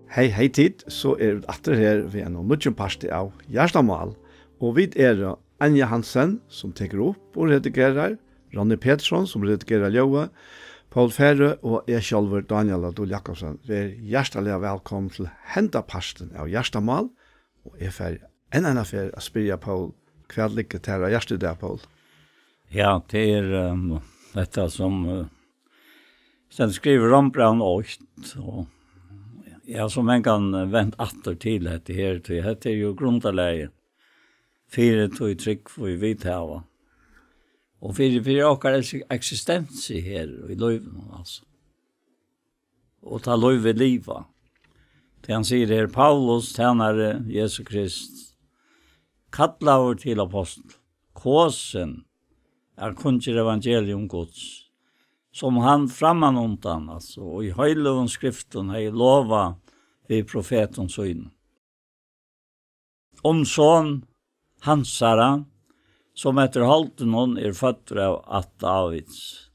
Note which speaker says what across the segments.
Speaker 1: Hei tid, så vi atter her ved en nødvendig parti av Gjerstamal, og vi Anja Hansen, som teker opp og redigerer, Ronny Petersson, som redigerer Ljøve, Paul Færre og jeg selv, Daniel Adol Jakobsen. Vi hjertelig velkommen til hendaparsten av Gjerstamal, og jeg får en affær å spørre Paul, hva ligger til å gjøre det, Paul?
Speaker 2: Ja, det dette som sen skriver Rambrand 8, og ja, som en kan vente atter til dette her, det jo grunderleie. 4 tog trygg for vi vet her. Og for åker eksistens her i løyven, altså. Og ta løyve livet. Det han sier her, Paulus, tjenere, Jesu Krist, kattlaver til apostel, kåsen, kunnger evangelium Guds, som han framanundan, altså, og i høyloven skriften har lova vid profetens øyne. Om sånn Hansara, som etter halten hon født av at Davids,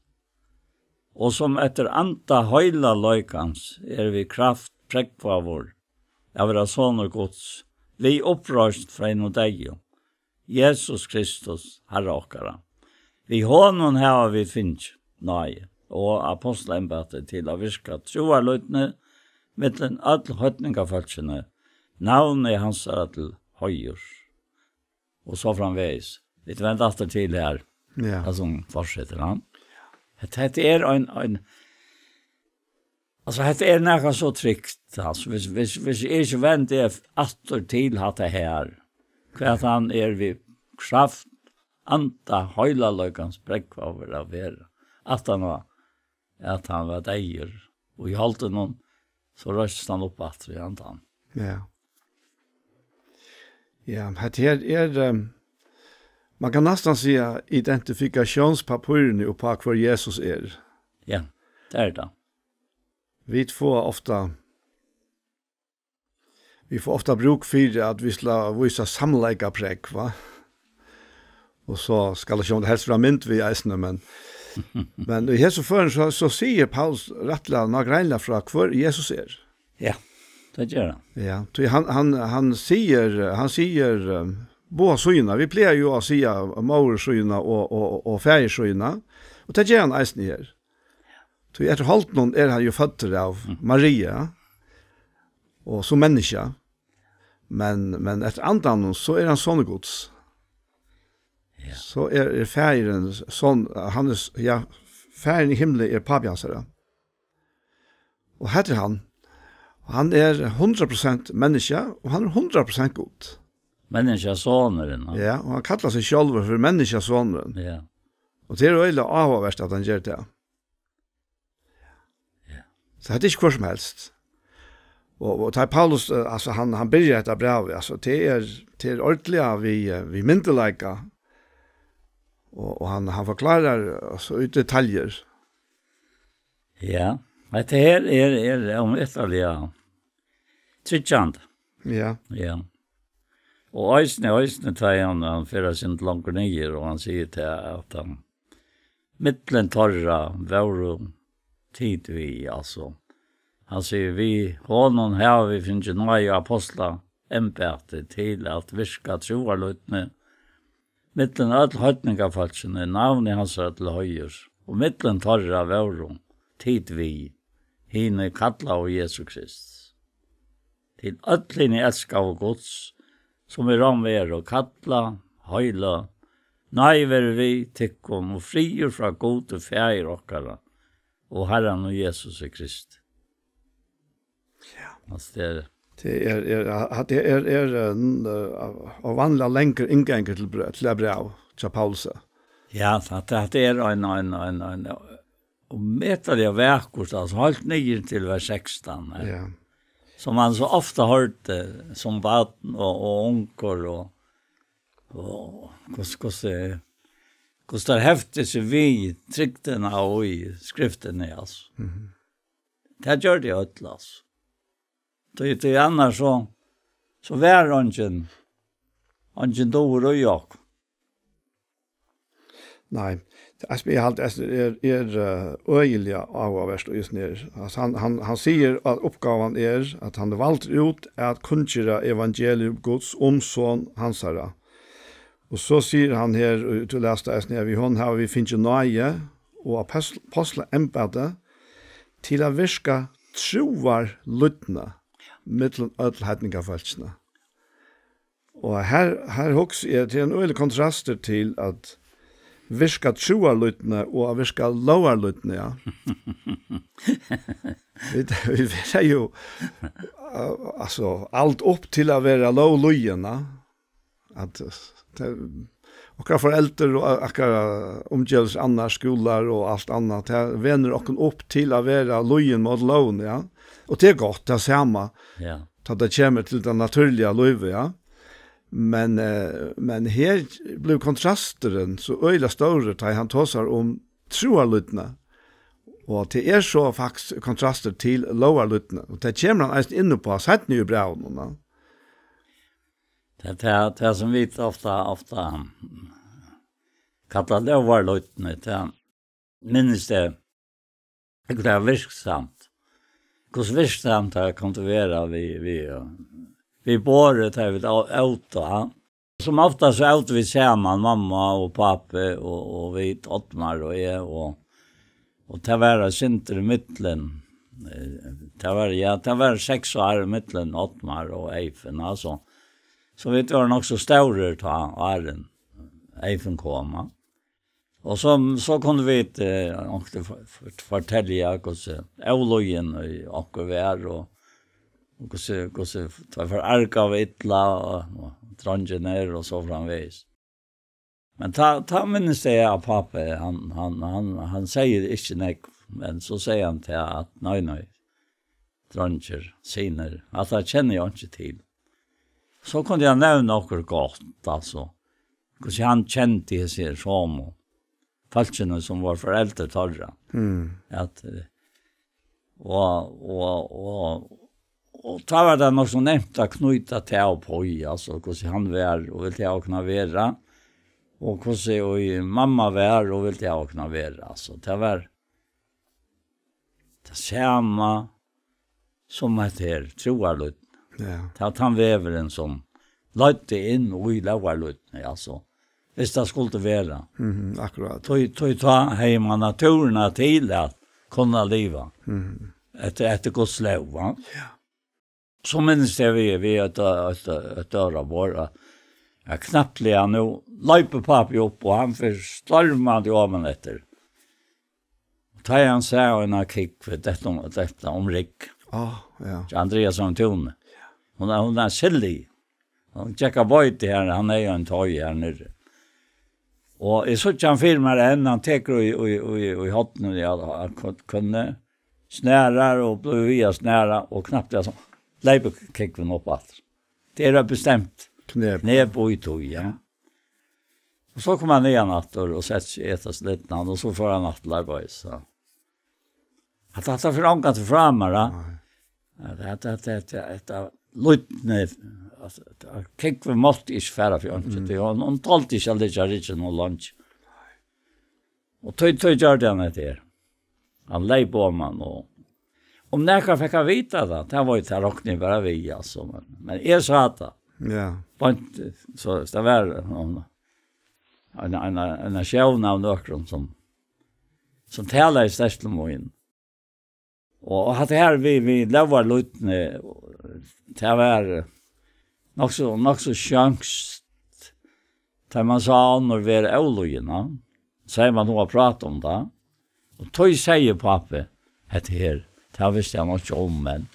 Speaker 2: og som etter anta høyla løykans vi kraft prekvavor, av våra soner Guds, vi opprørst fra en og deg, Jesus Kristus, Herre okkara. Vi hånden her vi finnes, nei, og apostelembetet til å virke troarløytene, mittlen alle høytningafølsene, navnet hans til høyre. Og så framveis. Vi venter alltid til her.
Speaker 1: Ja.
Speaker 2: Altså, fortsetter han. Det en altså, det noe så trygt. Altså, hvis jeg ikke venter alltid til at det her, hva at han vi kraft, anta høyla løykans brekva over å være. At han var deier. Og i halte noen, så røst han opp at vi antan.
Speaker 1: Ja. Ja, det man kan nästan säga identifikationspapurene på hva Jesus
Speaker 2: Ja, det det.
Speaker 1: Vi får ofta bruk for at vi skal vise samleika preg, va? Og så skal det ikke helst være mynd vi eisene, men i Jesu føren så sier Paulus rettelig nok regnlig fra hva Jesus
Speaker 2: Ja. Det gjør han.
Speaker 1: Ja, han sier båda søyna. Vi pleier jo å si mor søyna og fæger søyna. Og det gjør han eisen her. Så etter halvt noen han jo født av Maria, og som menneske. Men etter andan så han sånne gods.
Speaker 2: Ja.
Speaker 1: Så fægeren sånn, fægeren i himmelen papiansere. Og heter han 100% menneske, og han 100% god.
Speaker 2: Menneskesåneren.
Speaker 1: Ja, og han kallar seg selv for menneskesåneren.
Speaker 2: Ja.
Speaker 1: Og det veldig avhverst at han gjør det.
Speaker 2: Ja.
Speaker 1: Så det ikke hvor som helst. Og det Paulus, altså han begynner etter brevet, altså det ordentlig vi myndeleika, og han forklarer altså i detaljer.
Speaker 2: Ja. Det her om ytterligere tryggjant.
Speaker 1: Ja.
Speaker 2: Ja. Og øysene tar han fører sin langt nyer, og han sier til at han mittlen torra våre tid vi, altså. Han sier, vi hånden her, vi finner nøye apostler embetet til at virka troarløytene, mittlen alle høytningafalsene, navnet hans til høyre, og mittlen torra våre tid vi, hine kalla av Jesu Krist. Til öllin elska av Guds, som ramver og kalla, høyla, naiver vi tikkum og frier fra gode fjær okkara, og Herren og Jesus Krist.
Speaker 1: Ja.
Speaker 2: Altså
Speaker 1: Det vanlig lenger innganger til brev til Paulus.
Speaker 2: Ja, det en og meter det verkort, altså helt nyer til vers 16.
Speaker 1: Ja.
Speaker 2: Som man så ofta hørte som vatten og unger og hvordan det hefter seg vi tryktene og i skriftene, altså. Det gjør det ødel, altså. Det annars så vær ungen dår og jag.
Speaker 1: Nei, Jag halt öjliga av värst och just ner. Alltså han säger att uppgavan att han valt ut att kunna evangelium Guds son hansara. Och så säger han här till lästa när vi hon har vi finns ju nöje och apostla ämbete till att viska troar lutna mittel ödelhetninga folksna. Och här också är det en öjlig kontraster till att viska troarlutne og viska lovarlutne, ja. vi är ju alltså allt upp till att vara lovlujena. Att och föräldrar och akkurat omgälls andra skolor och allt annat. Det vänner och upp till att vara lojen mot lån, ja. Och det är gott, det är samma.
Speaker 2: Ja.
Speaker 1: Så det kommer till det naturliga livet, ja. Men här blev kontrasten så öjla större där han talar om troarlutna. Och det är så faktiskt kontraster till lovarlutna. Och det kommer han ens inne på sett nu i braunen.
Speaker 2: Det som vi ofta kallar lovarlutna, det minns det är virksamt. Hur virksamt det kan det vara vi båret här vid auto. Som ofta så auto vi samman, mamma och pappa och vi Ottmar och jag och det var synter i mitten. Det var 6 år i mitten Ottmar och Eifen alltså. Så vi var nog så stora ta åren Eifen komma. Och så kunde vi inte fortälja hur ologen och var och så för arka av ytla och drangener och så framvis. Men ta minns det av pappa han säger inte nej, men så säger han till att nej dranger siner att jag känner jag inte till. Så kunde jag nämna något gott alltså. Hur han kände det sig som falskene som var föräldrar torra. Att och ta var det nog så nämnt att knyta till på alltså hur han var och vill jag kunna vara och hur mamma var och vill jag kunna vara alltså det var det samma som att det troarlut. Ja. Att han väver en som lade in och i lovarlut alltså. Hvis det skulle vara.
Speaker 1: Akkurat.
Speaker 2: Tog ta hemma naturerna till att kunna leva. Efter Guds lov, va?
Speaker 1: Ja.
Speaker 2: Så minns det vi ett dörra bara. Jag knappt lea nu. Löper pappa upp och han förstormade om efter. Ta han sa en kick för detta om Rick.
Speaker 1: Ja.
Speaker 2: Andreas som tone. Hon är silly. Hon checkar bort det här. Han är ju en toj här nere. Och i sådana filmer än han teker i hatten och jag kunde snärar och blev via snära och knappt jag som lägger kicken upp allt. Det är bestämt. Knep och i tog, ja. Och så kommer han ner natter och sätter sig ätas lite och så får han nattlarbeid. Så. Att det förankrat framme, det lutne kick vi måste inte färra för inte. Det hon talte inte aldrig jag inte någon lunch. Och tog gör det där. Han lej på man och om näka fick jag vita det var inte rockning bara vi alltså men är så att
Speaker 1: ja.
Speaker 2: Så det var en själv av någon som talar i ställmoin. Och att det här vi lovar lutne det var nog så chans där man sa när vi är ologerna säger man då pratat om det och tog säger pappa att här det visste jag inte om men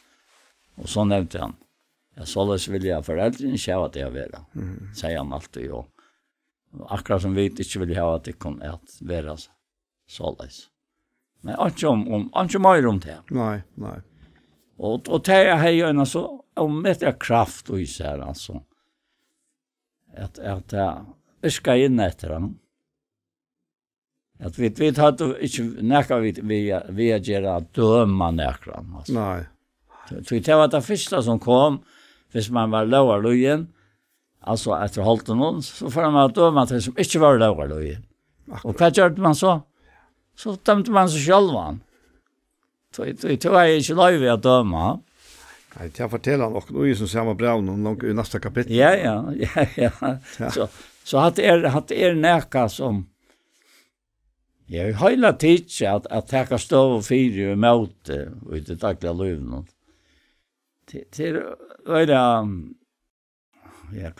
Speaker 2: och så nämnde han jag således vill jag föräldrarna säga att jag vill säger han alltid och akkurat som vi inte vill ha att det kan att vara således men inte mer om det
Speaker 1: Nej.
Speaker 2: Och det är ju en så om det kraft och isär alltså. Att det ska in efter han. Att vi har inte näka vi gör döma näkran alltså.
Speaker 1: Nej.
Speaker 2: Det var det första som kom hvis man var lovarlojen alltså efter halten någon så får man döma till som inte var lovarlojen. Och vad gör man så? Så dömde man sig själv. Så är inte löjligt att döma.
Speaker 1: Nej, jag fortäller han och nu som samma brev någon i nästa kapitel.
Speaker 2: Ja. Så att är näka som jag har hela tiden att ta stå och fyra emot och det dagliga livet. Till vad det ja,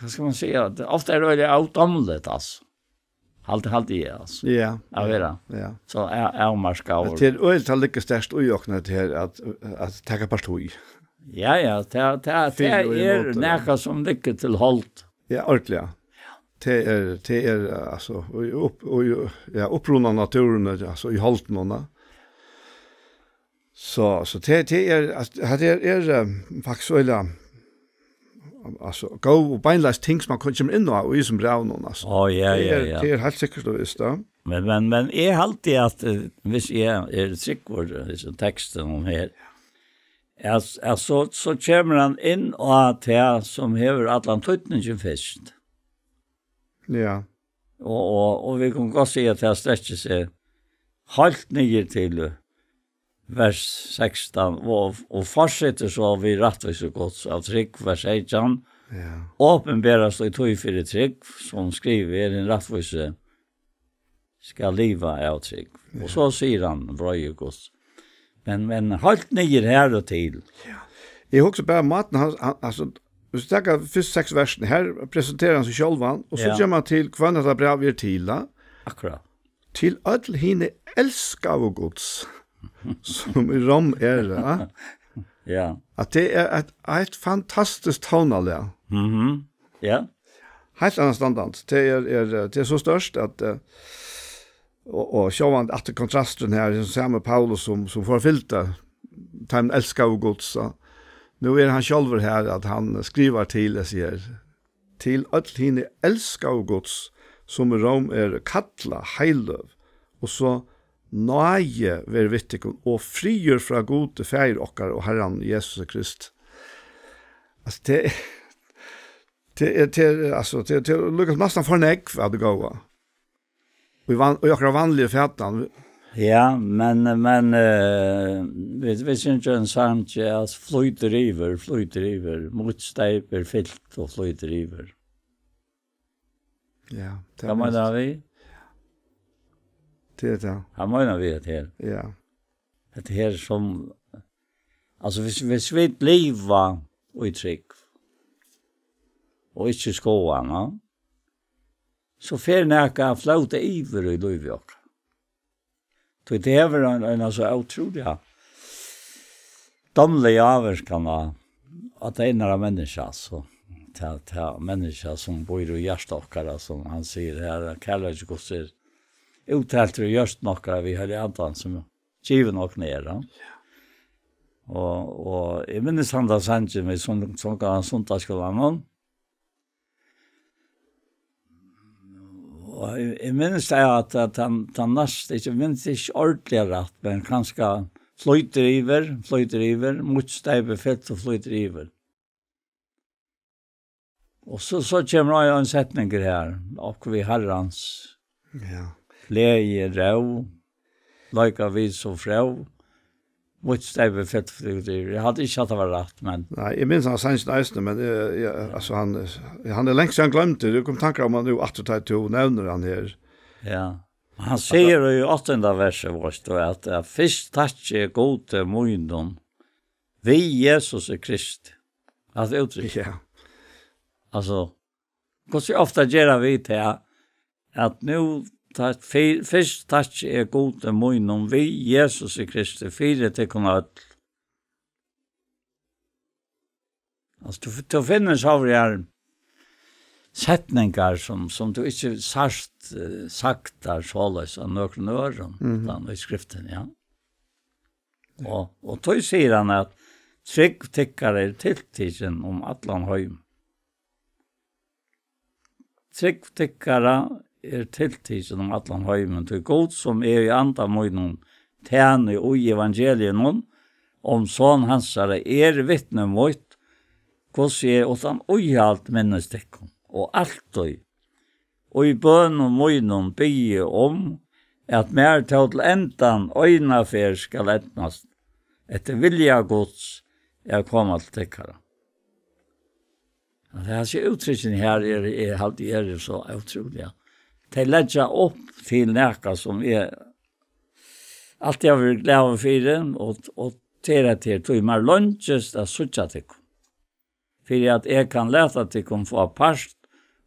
Speaker 2: vad ska man säga? Ofta är det automatiskt alltså. Halt det alltså.
Speaker 1: Ja.
Speaker 2: Ja. Så är marska.
Speaker 1: Det är ölt lika störst ojokna till att ta parti.
Speaker 2: Ja, det är näka som ligger till halt.
Speaker 1: Ja, ordentligt. Det är alltså upprunna naturen alltså i halten och så det är faktiskt så alltså gå och beinleis ting som man kan komma in och i som bra någon alltså.
Speaker 2: Ja.
Speaker 1: Det är helt säkert då visst då.
Speaker 2: Men är alltid att hvis jag är säker så texten om här. Alltså så kommer han in och att det som hever Atlantytningen fest.
Speaker 1: Ja.
Speaker 2: Och vi kan gå se att det sträcker sig halt ner till vers 16 och fortsätter så vi rättvis och gott av tryck vers 18.
Speaker 1: Ja.
Speaker 2: Åpenberas i 2:4 tryck som skriver en rättvis ska leva av tryck. Och så säger han bröje gott. Men halt ner här och till.
Speaker 1: Ja. Jag också bara maten alltså vi snackar först 6 versen här presenterar han sig själv och så kommer han till kvanna brev är till.
Speaker 2: Akkurat.
Speaker 1: Till all hine älskar och Guds som i Rom är
Speaker 2: Ja.
Speaker 1: Att det är ett fantastiskt tonal.
Speaker 2: Ja.
Speaker 1: Helt annan standard. Det är så störst att och sjåvand att kontrasten här är samma Paulus som förfylta han älskar och Guds så nu är han själv här att han skriver till sig till all hine älskar och Guds som i Rom är kalla heilöv och så nøye ver vittikon og frigjør fra gode feir okkar og Herren Jesus Krist. Altså det er lukkast nesten for negg for at det går. Og okkar vanlige fætan.
Speaker 2: Ja, men vi synes jo en sang at flyter iver, motsteiper fyllt og flyter iver.
Speaker 1: Ja,
Speaker 2: det kan man da vi?
Speaker 1: Det.
Speaker 2: Han menar vi det här.
Speaker 1: Ja.
Speaker 2: Det här som alltså hvis vi leva och i trick och inte skolan, så fer näka flauta iver i Lövjok. Det är väl en så otroligt domliga avskanna att det är några människor så ta människor som bor i hjärtstockar som han säger här kallar gosse uttalt det just några vi hade antan som given och ner då. Och jag minns han där sände med som kan söndagsskolan. Och jag minns att han nästan inte minns inte ordentligt rätt men kanske flyter iver motsteiber fett och flyter iver. Och så kommer jag en sättning här och vi Herrans leie rau, laika vi så frau, motsteiber fett och flyter iver. Jag hade inte att det var rätt, men...
Speaker 1: Nej, jag minns han sanns nästan, men alltså han är längst han glömde. Du kom tankar om han nu att du nämner han här.
Speaker 2: Ja. Han säger ju 8:e verset vårt då att först tack gode munnen vi Jesus Krist. Alltså uttryck.
Speaker 1: Ja.
Speaker 2: Alltså hur så ofta gör vi det att nu först tack gode munnen vi Jesus Krist för det kunna alltså du finner så här sättningar som du inte sagt där således av någon öron utan i skriften, ja. Och då säger han att trygg tyckare tilltiden om Atlanheim. Trygg tyckare tilltiden om Atlanheim. Det är god som är i andra möjligen tjänar och i evangelien om sån hansare vittne mot hos jag utan ojalt minnestekon. Og alltid og i bøn og møgnen bygge om at mer til endan øynafer skal etnast etter vilja gods komme til tekkere. Det här ser uttrycken här är alltid så otroliga. Det lägger upp till näka som är alltid jag vill glada för den och till tog mer lunches att sucha till. För att jag kan läsa till kom få past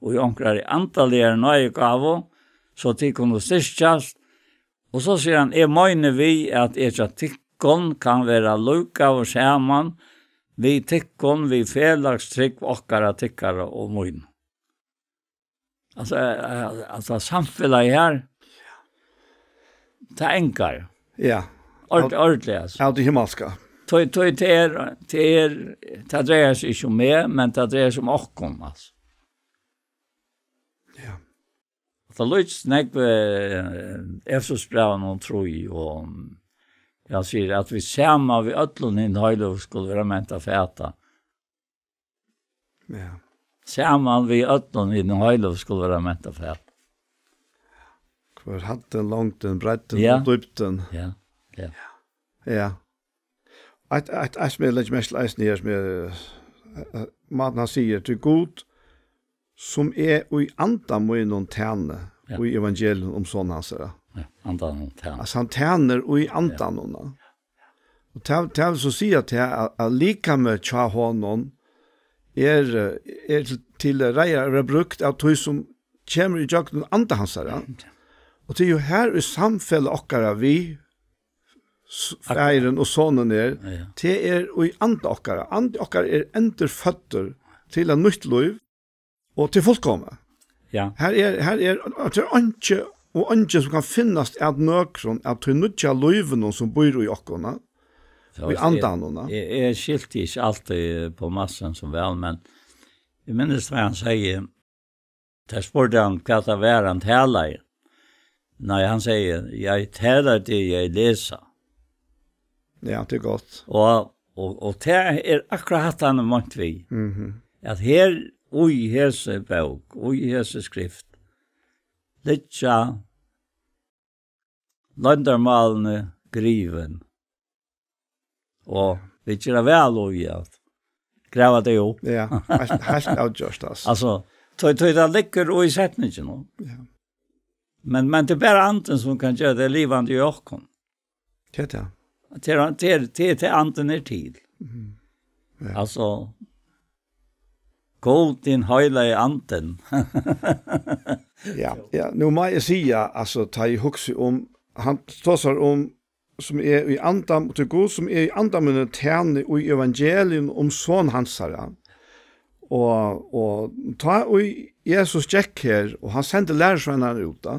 Speaker 2: och jag ankrar i antal är nöje gavo så till kom styrkas och så säger han menar vi att etikon kan vara lucka och skärman. Vi tykkon, vi felagstrykk, okkara tykkara og moin. Altså samfunnet her, det enkar.
Speaker 1: Ja.
Speaker 2: Ordentlig, altså.
Speaker 1: Ja, det himmelska.
Speaker 2: Det dreier seg ikke om meg, men det dreier seg om okkom, altså.
Speaker 1: Ja.
Speaker 2: Det lyst nekve Efesosbrevet og troi og jag säger att vi samma vi öllon in höjlov skulle vara menta fäta.
Speaker 1: Ja.
Speaker 2: Samma vi öllon in höjlov skulle vara menta fäta.
Speaker 1: Kvar hatten långt den bredden
Speaker 2: Ja.
Speaker 1: och djupten.
Speaker 2: Ja.
Speaker 1: Ja. Att smälta mest läs ner med man säger till god som är i andan med någon tärne och i evangelium om såna så.
Speaker 2: Ja, andan tärne.
Speaker 1: Alltså han tärner och i andan och det så säger att lika med tja honom är till reja brukt av tog som kommer i jakten andan hans där. Och det är ju här i samfälle okkara vi fären och sonen det är i anda okkara. Anda okkara är enterfötter till en nytt liv och till fullkomna.
Speaker 2: Ja.
Speaker 1: Här är inte och inte som kan finnas att nökron att till nyttja liven som bor i okkorna. Vi andan.
Speaker 2: Jag skilt inte alltid på massan som väl, men jag minns vad han säger. Där spurte han vad det var han talar. Nej, han säger, jag talar det jag läser.
Speaker 1: Ja, det är gott.
Speaker 2: Och det är akkurat han mått vi. Att här, oj, hese bok, oj, hese skrift, litja, landarmalene griven, og vi kjører vel og at grava det opp.
Speaker 1: Ja, helt avgjørst altså.
Speaker 2: Altså, det ligger og i setningen nå.
Speaker 1: Ja.
Speaker 2: Men det er bare anden som kan gjøre det livande i åkken.
Speaker 1: Det ja.
Speaker 2: Til anden er tid.
Speaker 1: Ja.
Speaker 2: Altså, god din høyla i anden.
Speaker 1: Ja, nu må jeg sige, altså, ta i hukse om, han står om, som er i andam til Gud, som er i andam med tjerne i evangelien om sån hansara. Og ta i Jesus gikk her, og han sendte lærersvennerne ut da,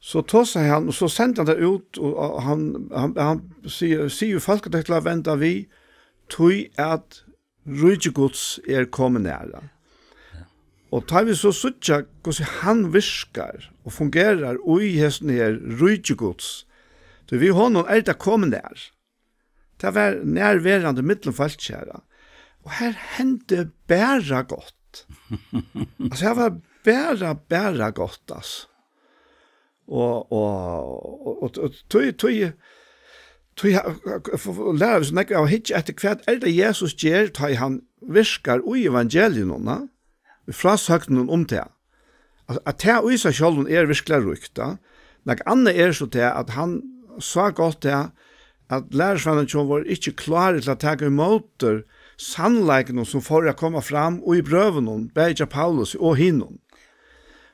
Speaker 1: så tog seg han, og så sendte han det ut, og han sier jo folk at det til å vente vi, tog at rydgjegods er kommet nære. Og tar vi så suttja hvordan han virkar og fungerar og i hesten her rydgjegods, så vi har noen det kommet nær. Det var nærværende middelfalskjære. Og her hendte bæra godt. Altså, det var bæra godt, altså. Og tog lærer vi så nekker av hitje etter hvert det Jesus gjør, tar han virkar i evangelien, fra søkten om det. At det i seg selv virkelig rykta. Nek annet så til at han sa godt det at lærersvennen var ikke klare til å ta imot sannleiken som får å komme fram og i brøven, begge Paulus og hinnom.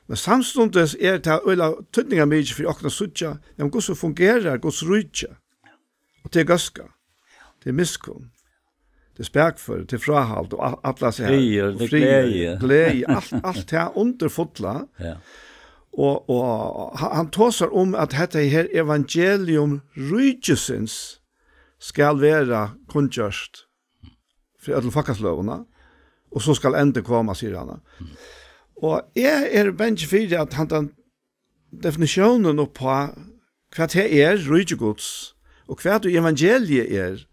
Speaker 1: Men samstundes det øyla tydninga mykje for åkna suttja, men hvordan fungerer Guds rydtja? Og det gøska, det miskunn, det spekfer, det frahalt, og alla seg her. Glede, alt det underfotla.
Speaker 2: Ja.
Speaker 1: Og han tåsar om at dette her evangelium rydjesins skal være kunngjørst for alle fakkasløvene, og så skal enda komme, sier han. Og jeg vant for at han den definisjonen på hva det rydjegods, og hva det evangeliet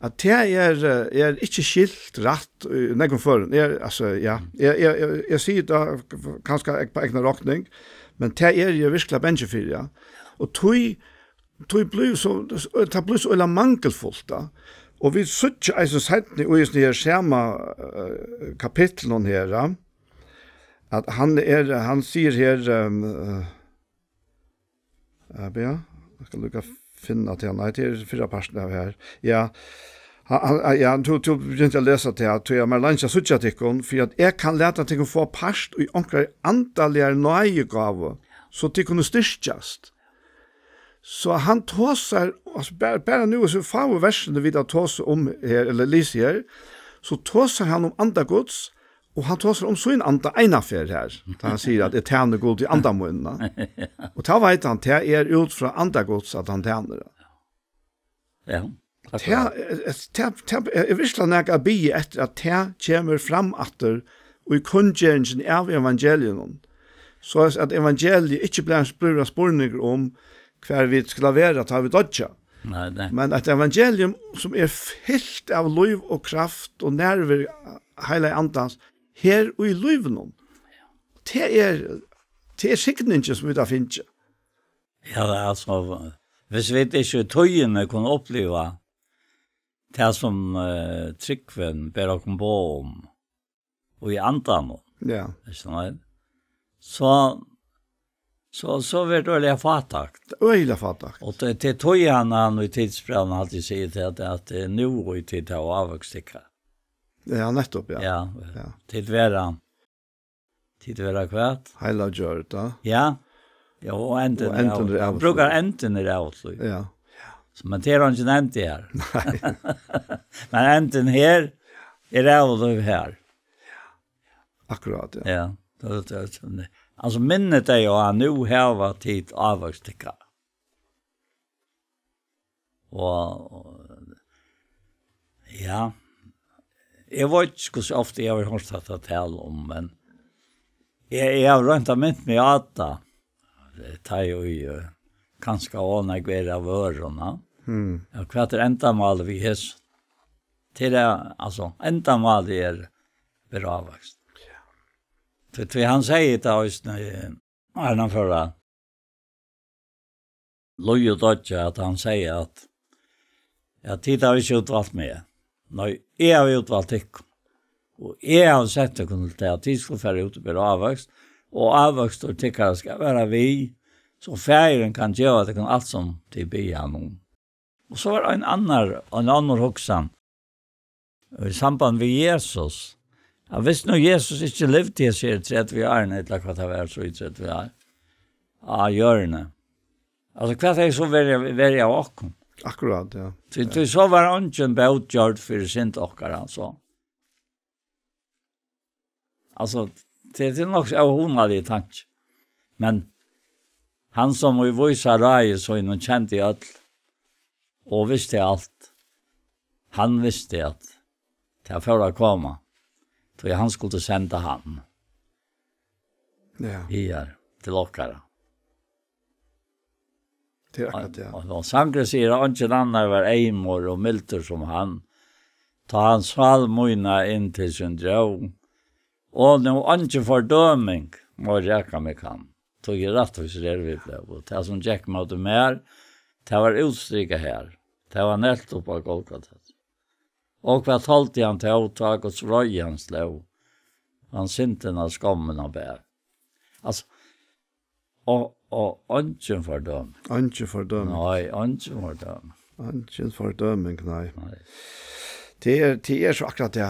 Speaker 1: at det er ikke skilt rett nekken før. Altså, ja, jeg sier det kanskje på egen råkning, men det jo virkelig benchefyr, ja. Og det blir så eller mangelfullt, da. Og vi søtter altså settene i sånne her skjema kapitlene her, at han sier her, ja, jeg skal lukke finne til han, nei, det 4 parten av her, ja, han tog begynte å lese til at jeg mer lansja suttjatikken, for at jeg kan lete til å få parst og omkring antallige nøyegave, så til kunne styrkjast. Så han tåser, altså bare nå, så får vi versene vi da tåser om her, eller lyser her, så tåser han om andagods, og han tåser om sånn anda einafer her, da han sier at jeg tjener god i andamunnene. Og da vet han, det ut fra andagods at han tjener det.
Speaker 2: Ja.
Speaker 1: Jeg visste han ikke å bli etter at det kommer frem etter og i kunngjøringen av evangelien. Så at evangeliet ikke blir spurninger om hver vi skal være at vi dødja.
Speaker 2: Nei.
Speaker 1: Men at evangelium som fyllt av liv og kraft og nerver hele andans, her og i liven. Det sikningen som vi da finner.
Speaker 2: Ja, altså, hvis vi ikke tøyene kunne oppleve det som tryggven ber oss på om, og i andan,
Speaker 1: ja.
Speaker 2: Så blir det øyelig fatakt.
Speaker 1: Øyelig fatakt.
Speaker 2: Og til tøyene han i tidsbrevene alltid sier til at det nå og i tid til å avvokstikke.
Speaker 1: Ja, nettopp, ja.
Speaker 2: Ja. Tid vera kvart.
Speaker 1: Heila gjør det.
Speaker 2: Ja. Ja, og enden er av. Brukar enden er av.
Speaker 1: Ja.
Speaker 2: Så man tar han ikke nevnt det her. Nei. Men enden her er av her.
Speaker 1: Akkurat, ja.
Speaker 2: Ja. Altså minnet er jo at nå heva tid avvokstikka. Og ja, jeg vet ikke hvor ofte jeg har hørt dette tale om, men jeg har rønt av mynt med Ata. Det tar jo kanskje åne jeg av ørene. Ja, hva endamålet vi har? Til det, altså, endamålet beravvokst. For han sier til oss, når han fører Løy og Dodja, at han sier at tid har vi ikke utvalgt med. Nei, jeg har utvalgt ikke. Og jeg har sett det kunne til at tid skal færre ut og bli avvokst, og avvokst og tykkere skal være vi, så færen kan gjøre det kan alt som de blir han om. Og så var det en annen hoksan, i samband med Jesus. Ja, hvis nå Jesus ikke levde i seg 30 år, eller hva det var så i 30 år, ja, gjør det. Altså, hva er så veldig av åkken?
Speaker 1: Akkurat, ja.
Speaker 2: Så var han ikke en bøtgjørt for sint åkker, altså. Altså, det er nok så hun hadde i tanke. Men han som i vise røye, så han kjente i alt, og visste alt. Han visste at det var for å komme. Så han skulle sende han.
Speaker 1: Ja.
Speaker 2: Her, til åkere.
Speaker 1: Det akkurat, ja.
Speaker 2: Og Sangre sier at ikke annet var eimor og milter som han. Ta han salmøyna inn til sin drøv. Og nå ikke fordøming må reka meg han. Tog jeg rett hos vi ble. Og det som gikk mot det mer, det var utstrykket her. Det var nelt opp av Golgata. Og hva talte han til åttak og røy hans lov. Han synte av skammen og bær. Altså, og ønsken fordøm.
Speaker 1: Ønsken fordøm.
Speaker 2: Nei, ønsken fordøm.
Speaker 1: Ønsken fordøming, nei. Det så akkurat det.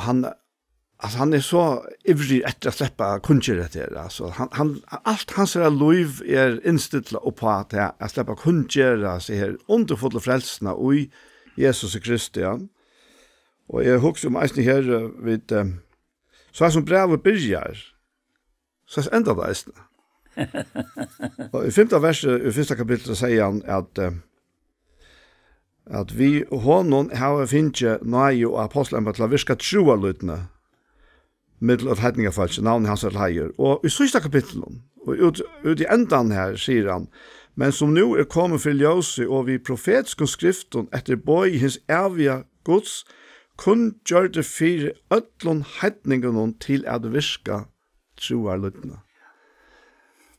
Speaker 1: Han så ivrig etter å slippe kunnskjøret til. Altså, alt hans liv innstilt på at jeg slipper kunnskjøret seg her underfulle frelsene i Jesus Kristi. Ja. Og jeg husker eisen her vid, så som brevet byrjar, så enda det eisen. Og i 5. verset, i 1. kapittel, sier han at vi honom har finnet nøye og apostelen på til å virke troa lytene, middel av hedningafolk, navnet hans leier. Og i sista kapitlen, og ut i endan her, sier han, men som nu kommet for ljøse, og vi profetiske skriften etter bøy hins evige gods, kun gjør det fire ødlån hedningen til at virka troarlyttene.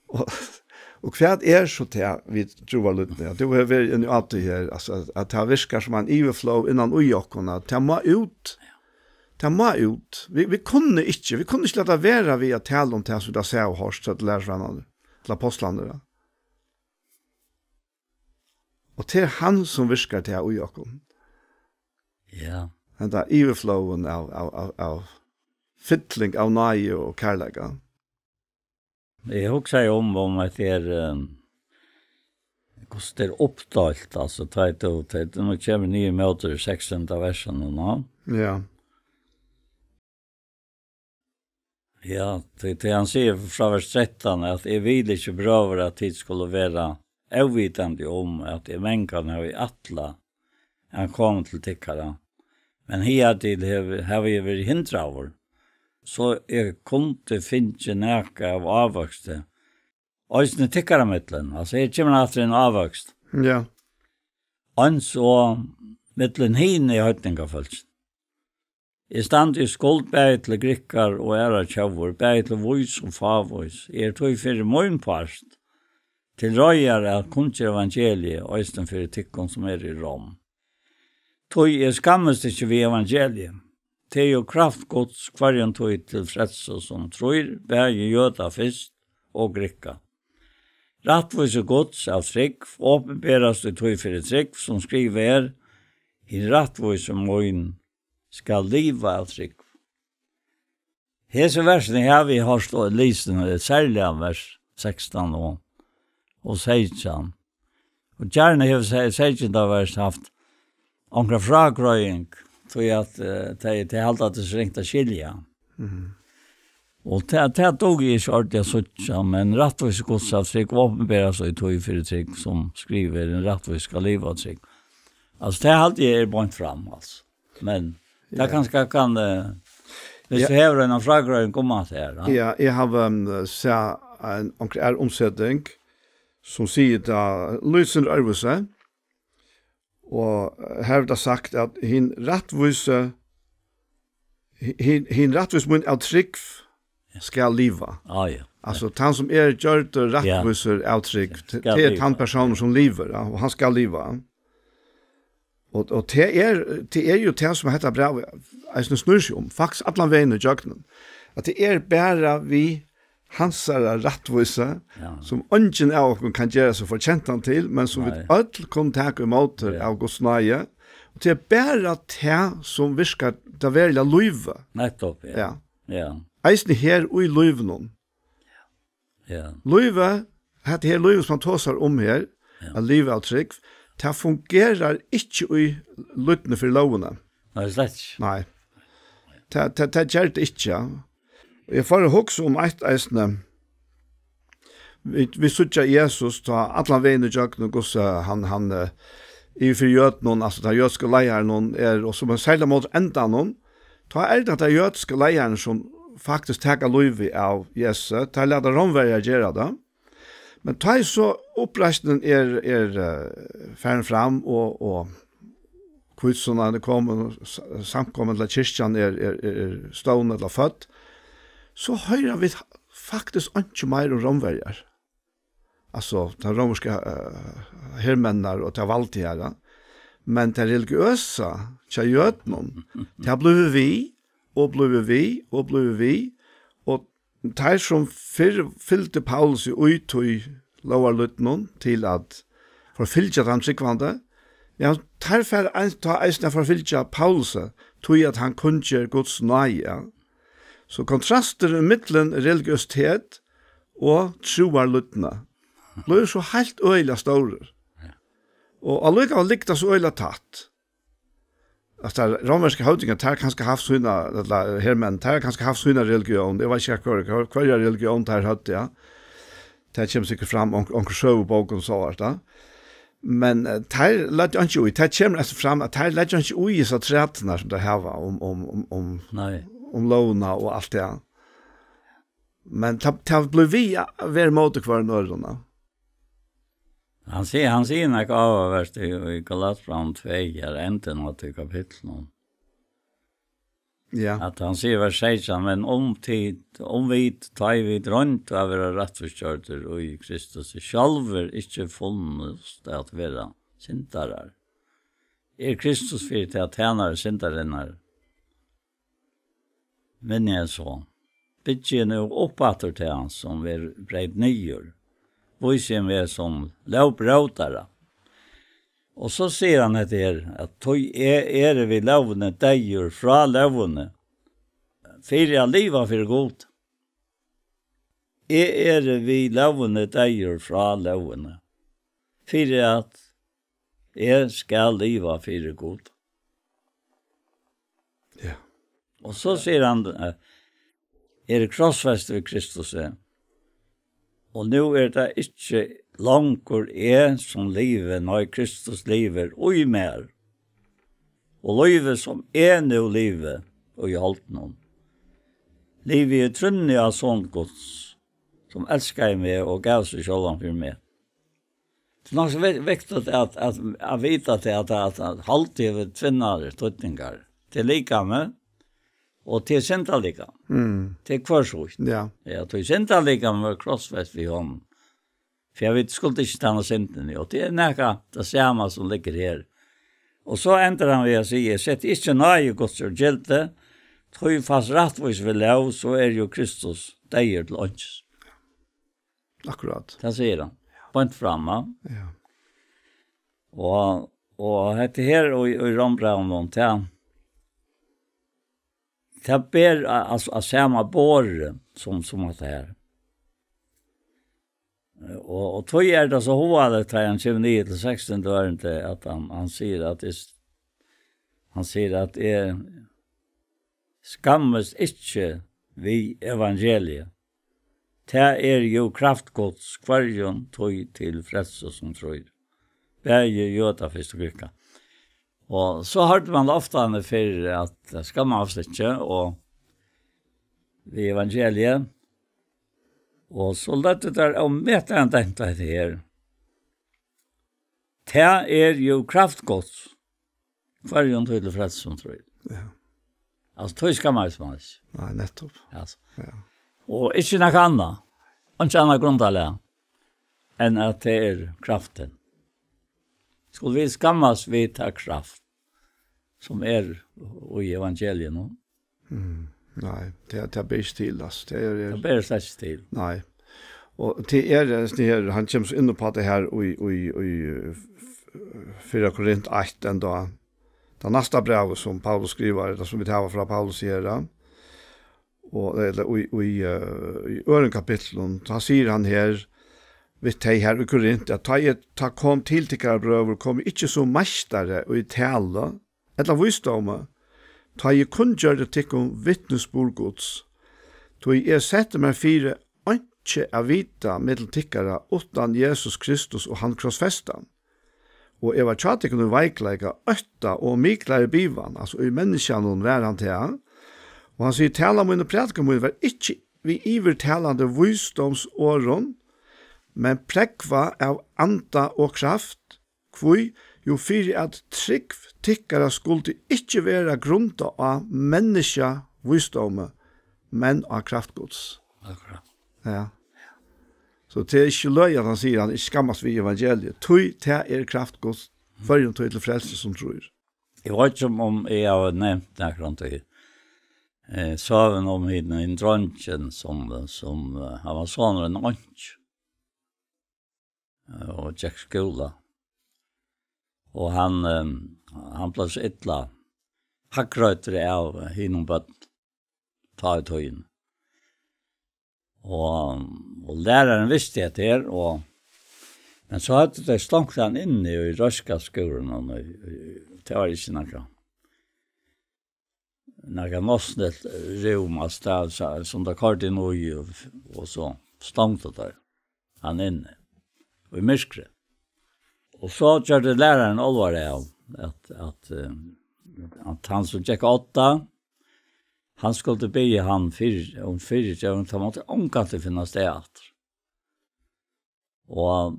Speaker 1: Og hva så til vi troarlyttene? Det var vært en alltid her, altså, at det virker som en overflow innan ujokkene, det må ut. Det må ut. Vi kunne ikke lade være ved å tale om det som det ser og hørst til lærersvennerne, til apostlene. Og det han som virker til ujokkene.
Speaker 2: Ja.
Speaker 1: Den der overflowen av fytling av nøye og kærlega.
Speaker 2: Jeg husker jo om at det hvordan det oppdalt, altså, det nå kommer nye møter i 16. versen nå.
Speaker 1: Ja.
Speaker 2: Ja, det han sier fra vers 13, at jeg vil ikke prøve at det skulle være avvitende om at jeg mennkene har i atla han kom til tikkere. Men her til har vi vært hindret over. Så jeg kunne finne nække av avvokste. Og jeg tikkere mittelen. Altså, jeg kommer etter en avvokst.
Speaker 1: Ja.
Speaker 2: Og så mittelen hine i høytningafølsen. Jeg stand i skuld bæg til grikkar og æra tjavur, bæg til vois og favvois. Jeg tog fyrir møgnparst til røyere at kunnskjer evangeliet og eisten fyrir tikkon som i Rom. Tog jeg skammes ikke ved evangeliet. Det jo kraftgods kvarjen tog til fredso som tror, bæg jøda fyrst og grikka. Rattvise gods av trygg, åpenberast i tog fyrir trygg som skriver i rattvise møgn skal liva av trygg. Hese versene her vi har stått lisen, det særlig av vers 16 og 16. Og gjerne har 16 vers haft omkring fragrøying, tror jeg at det er alt at det er ringt å skilja. Og det tog jeg ikke ordentlig suttja, men rattvis gods av trygg åpenberas og i tog fyrir trygg som skriver en rattvis skal liva av trygg. Altså det er alltid er bort fram, altså. Men det kanskje kan hvis du hever en fragrøying komme til her.
Speaker 1: Ja, jeg har sett en omsetning som sier da Lysen Ørvuse, og her har det sagt at hin rattvise munn av trygg skal liva.
Speaker 2: Ja.
Speaker 1: Altså, han som gjørt rattviser av trygg, det er han personen som lever, og han skal liva. Og det er jo det som heter bra, jeg snur seg om, faktisk alle veien i jøkkenen, at det er bare vi hansara rattvise, som ungen av oss kan gjøre seg forkjent han til, men som vi alle kan ta imot av Guds nøye. Og det er bare det som virker det veldig løyve.
Speaker 2: Nettopp, ja.
Speaker 1: Eisen her og i løyven. Løyve, det her løyve som man tåser om her, av livet av trygg, det fungerer ikke i løytene for lovene.
Speaker 2: Nei, slett ikke.
Speaker 1: Nei. Det gjør det ikke, Jeg får huske om et eisne. Vi sutja Jesus ta alla veien i jøkken og gosse han i for jøten, altså ta jøtske leieren og som særlig mot enda noen, ta det at jøtske leieren som faktisk teka løyvi av Jesus, ta leder romverja gjøre det. Men ta så oppreisningen færen fram og kvitsene det kommer samkommet til kyrkjan stående eller født, så hører vi faktisk ikke mer om romverger. Altså, de romerske hermenner og de valgtigere. Men de religiøse, de jødene, de har blitt vi, og blitt vi, og blitt vi. Og de som fylte Paulus i uttøy lovarlyttene til at forfylte dem sikkvande, ja, derfor ta eisene forfylte Paulus til at han kunne gjøre Guds nøye. Så kontraster mittlen religiøsitet og troarlyttene blir så helt øyla store. Og allikevel likte så øyla tatt. Altså, romerske høvdinger, de kanskje haft sånne, eller hermenn, de kanskje haft sånne religion. Det var ikke hver religion de hadde, ja. Det kommer sikkert fram onker søvboken og så var det. Men de lette ikke ui. Det kommer fram at de lette ikke ui i så tretene som de har om om lovna och allt det. Men det blir vi ver mot kvar norrarna.
Speaker 2: Han ser något avvärst i Galaterbrevet 2 är inte något i kapitlet.
Speaker 1: Ja.
Speaker 2: Att han ser vers 16, men om vi tar vi drönt av våra rättförstörter och i Kristus själver inte funnits att vara syndarar. Kristus för till att tjänar syndarinnar. Men jag så. Bitje nu uppåt till han som är bred nyer. Visen vi som lovbrotare. Och så ser han att att är vi lovne dejer fra lovne. För jag liva för god. Är vi lovne dejer fra lovne. För att ska liva för god.
Speaker 1: Ja.
Speaker 2: Och så ser han är krossfäst vid Kristus. Och nu det inte långkor som livet när Kristus lever och i mer. Och livet som nu livet och i allt någon. Livet trunnig av sånt gods som älskar mig och gav sig själv för mig. Det är nog så viktigt att veta att alltid är tvinnar tydningar till lika med och till centralika. Till kvarsort.
Speaker 1: Ja.
Speaker 2: Ja, till centralika med krossfäst vid honom. För jag vet skulle inte stanna synden. Och det näka det samma som ligger här. Och så ändrar han vid att säga, sett inte nøye gods og gjelte, tog fast rattvis vi lov, så jo Kristus deir til ånds.
Speaker 1: Akkurat.
Speaker 2: Det sier han. Point framme.
Speaker 1: Ja.
Speaker 2: Og dette her og i Rombraun det ber altså samme båre som at det her. Og tog det så hovedet til han 29-16 døren til at han sier at han sier at skammes ikke vi evangeliet. Det jo kraftgods kvarjon tog til frelse som tror. Bæge jøda først og grykka. Og så hørte man ofte han for at skammes ikke, og vi evangeliet. Og så lette der om møte han tenkte det her. Det jo kraftgods kvarjon tog til frelse som tror.
Speaker 1: Ja.
Speaker 2: Altså, tog skammes man ikke.
Speaker 1: Nei, nettopp.
Speaker 2: Altså.
Speaker 1: Ja.
Speaker 2: Og ikke noe annet. Ikke annet grunntallet enn at det kraften. Skulle vi skammes ved ta kraft som i evangeliet nå?
Speaker 1: Nei, det ber ikke til, altså.
Speaker 2: Det ber slett ikke til.
Speaker 1: Nei. Og til det her, han kommer så inn på det her i 4 Korint 8, enda det neste brevet som Paulus skriver, det som vi tar fra Paulus sier det, og i øren kapitlen, da sier han her, vid teg her i Korint, at ta kom til tikkere brøver, kom ikke som mestere og i tale, eller visdomme, ta jeg kun gjør det tikkum vittnesbordgods, to jeg setter meg 4, ikke av vita middel tikkere, utan Jesus Kristus og han krossfestan. Og jeg var tjatikon i veikleika, øtta og miklare bivan, altså i menneskjanon var han til han. Og han sier, tala mine prædika mine var ikke vi ivertalande visdomsåron, men prekva av anda og kraft, kvui jo fyrir at trygg tikkara skulle ikke være grunta av menneska visdomme, men av kraftgods.
Speaker 2: Akkurat.
Speaker 1: Ja. Så det ikke løy at han sier han ikke skammes vi evangeliet. Tøy til kraftgods, førjen tøy til frelse som tror.
Speaker 2: Jeg vet ikke om jeg har nevnt akkurat det. Søven om en dronjen som han var sånn en ånds. Og Jack Skula. Og han ble så ytla hakkrøytere av hinnom bøtten. Ta i tøyen. Og læreren visste det her, men så hadde de slankt han inne i røska skolen, og det var ikke noe nossnet rom av sted, som det kart inn og så slankt der han inne, og i myskre. Og så kjørte læreren alvor av at han som tjekk 8, han skulle be han fyra ta måtte omkant til finna steat. Og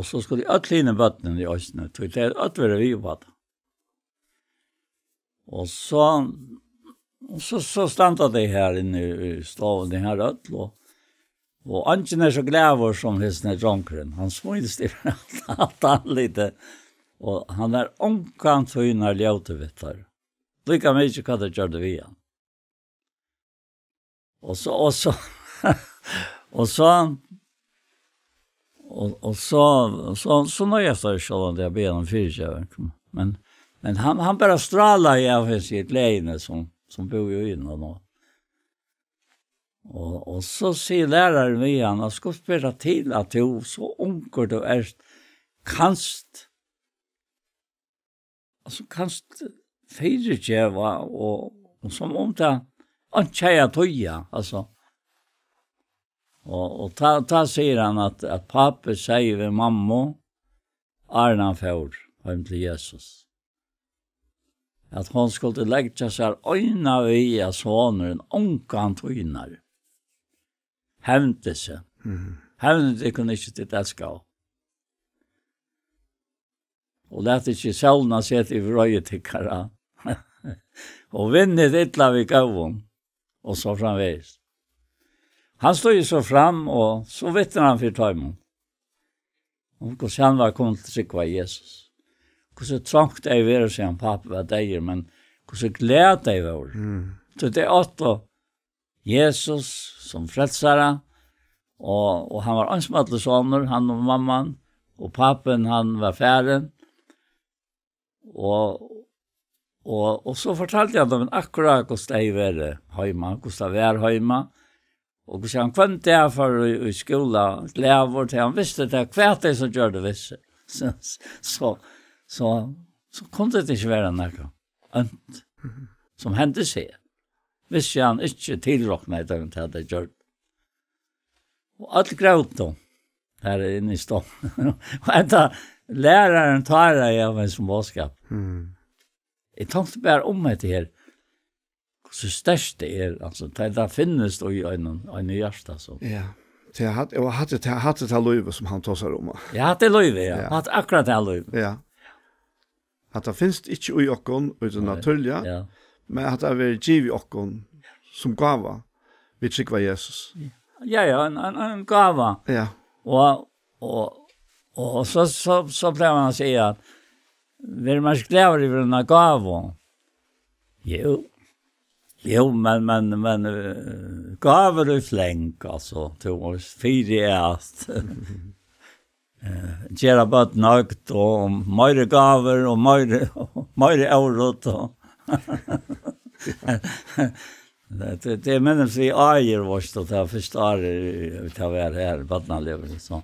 Speaker 2: så skulle de ötline bøttene i østene, tog det ötvere vi på det. Og så standa det her inne i staven, det her øtlo. Og Anken så glæver som hesne dronkeren. Han smøydes til alt anlite. Og han omkant høyner ljøtevittar. Lika mykje hva det gjør det vi han. Og så nøyest det selv om det er ben om fyrtjøver. Men han bare stralar i av sitt leine som bor jo inn og nå. Og så sier læreren vi han, jeg skal spørre til at du så unger du kanst fyrtjøver og som om det han tjeja tøya, altså. Og ta sier han at pappa sier ved mamma, Arna Fjord, hjem til Jesus. At hun skulle legge seg øyne vi av såneren, omkant tøyner. Hevnte seg. Hevnte kunne ikke til det skal. Og lette ikke selv sett i vrøyetikkere. Og vinnet ytla vi gavon. Og så framveis. Han stod ju så fram och så vittnar han för Taimon. Och hur han var kommit till sig Jesus. Hur så trångt det var att säga pappa var dig, men hur så gläd det var. Så det är åtta Jesus som frälsare och han var ansmattlig soner, han och mamman, och pappen han var färden. Och så fortalte jag dem akkurat hur det var hemma, hur det var hemma. Och så han kunde därför i skolan lära till han visste det kvart det som gör det visse. Så kunde det inte vara något som hände sig. Visste han inte tillräckligt det inte hade gjort. Och allt gråt då här inne i stan. Och ända läraren tar det av en som boskap. Jag tänkte bara om det här. Så størst det altså, det finnes det i en hjärsta. Så.
Speaker 1: Ja, det hadde det løyve som han tåsar om.
Speaker 2: Ja, det løyve, ja. Hadde akkurat det løyve.
Speaker 1: Ja. At det finnes ikke i okkon, uten naturliga, men at det er giv i okkon som gava, vi trykva Jesus.
Speaker 2: Ja, en gava.
Speaker 1: Ja.
Speaker 2: Og så ble man å si at vi man sklever i en gava. Jo, men gaver du flänk alltså till oss fyriast. Gera bad nagt och mer gaver och mer eurot och det menar sig äger vart då ta förstår ta vara här badna lever så.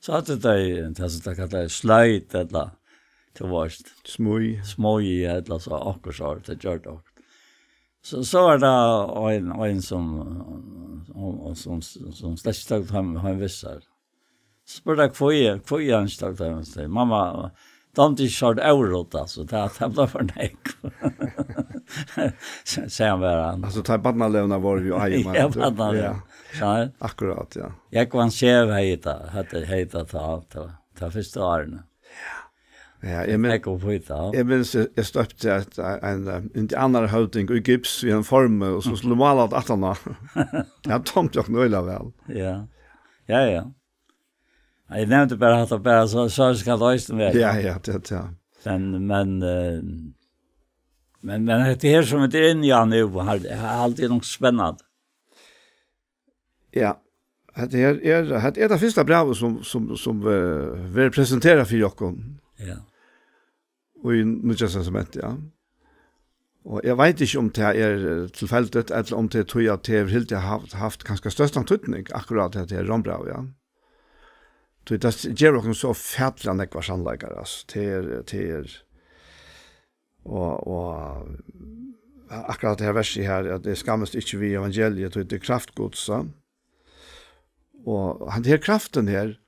Speaker 2: Så att det så kallar slöjt eller till vart smoj eller så akkurat det gör det. Så var det en som släckte tag han vissar. Så spurte jag kvar han stod där. Mamma, don't you short eurot alltså. Det blev för nej. Säger han bara.
Speaker 1: Alltså ta barnalevna var ju ajman.
Speaker 2: Ja, barnalevna. Ja.
Speaker 1: Akkurat, ja.
Speaker 2: Jag kan se vad heter ta första åren.
Speaker 1: Ja, jag minns jag stöpte att en indianer hövding i gips i en form och så skulle måla att han jag tomt jag nöjla väl.
Speaker 2: Ja. Jag nämnde bara att det bara så ska lösa med.
Speaker 1: Ja, det.
Speaker 2: Men det här som det är inne i nu har alltid något spännande.
Speaker 1: Ja. Det är det första brevet som vi presenterar för Jokon.
Speaker 2: Ja.
Speaker 1: Och i Nya Testamentet, ja. Och jag vet inte om det är tillfälligt eller om det tror jag att det helt haft ganska största antydning akkurat det är Rombrev, ja. Det ger också så färdliga nekvar sannläggare, alltså. Det är och akkurat det här verset här, att det skammas inte vid evangeliet och det är kraftgods, ja. Och den här kraften här,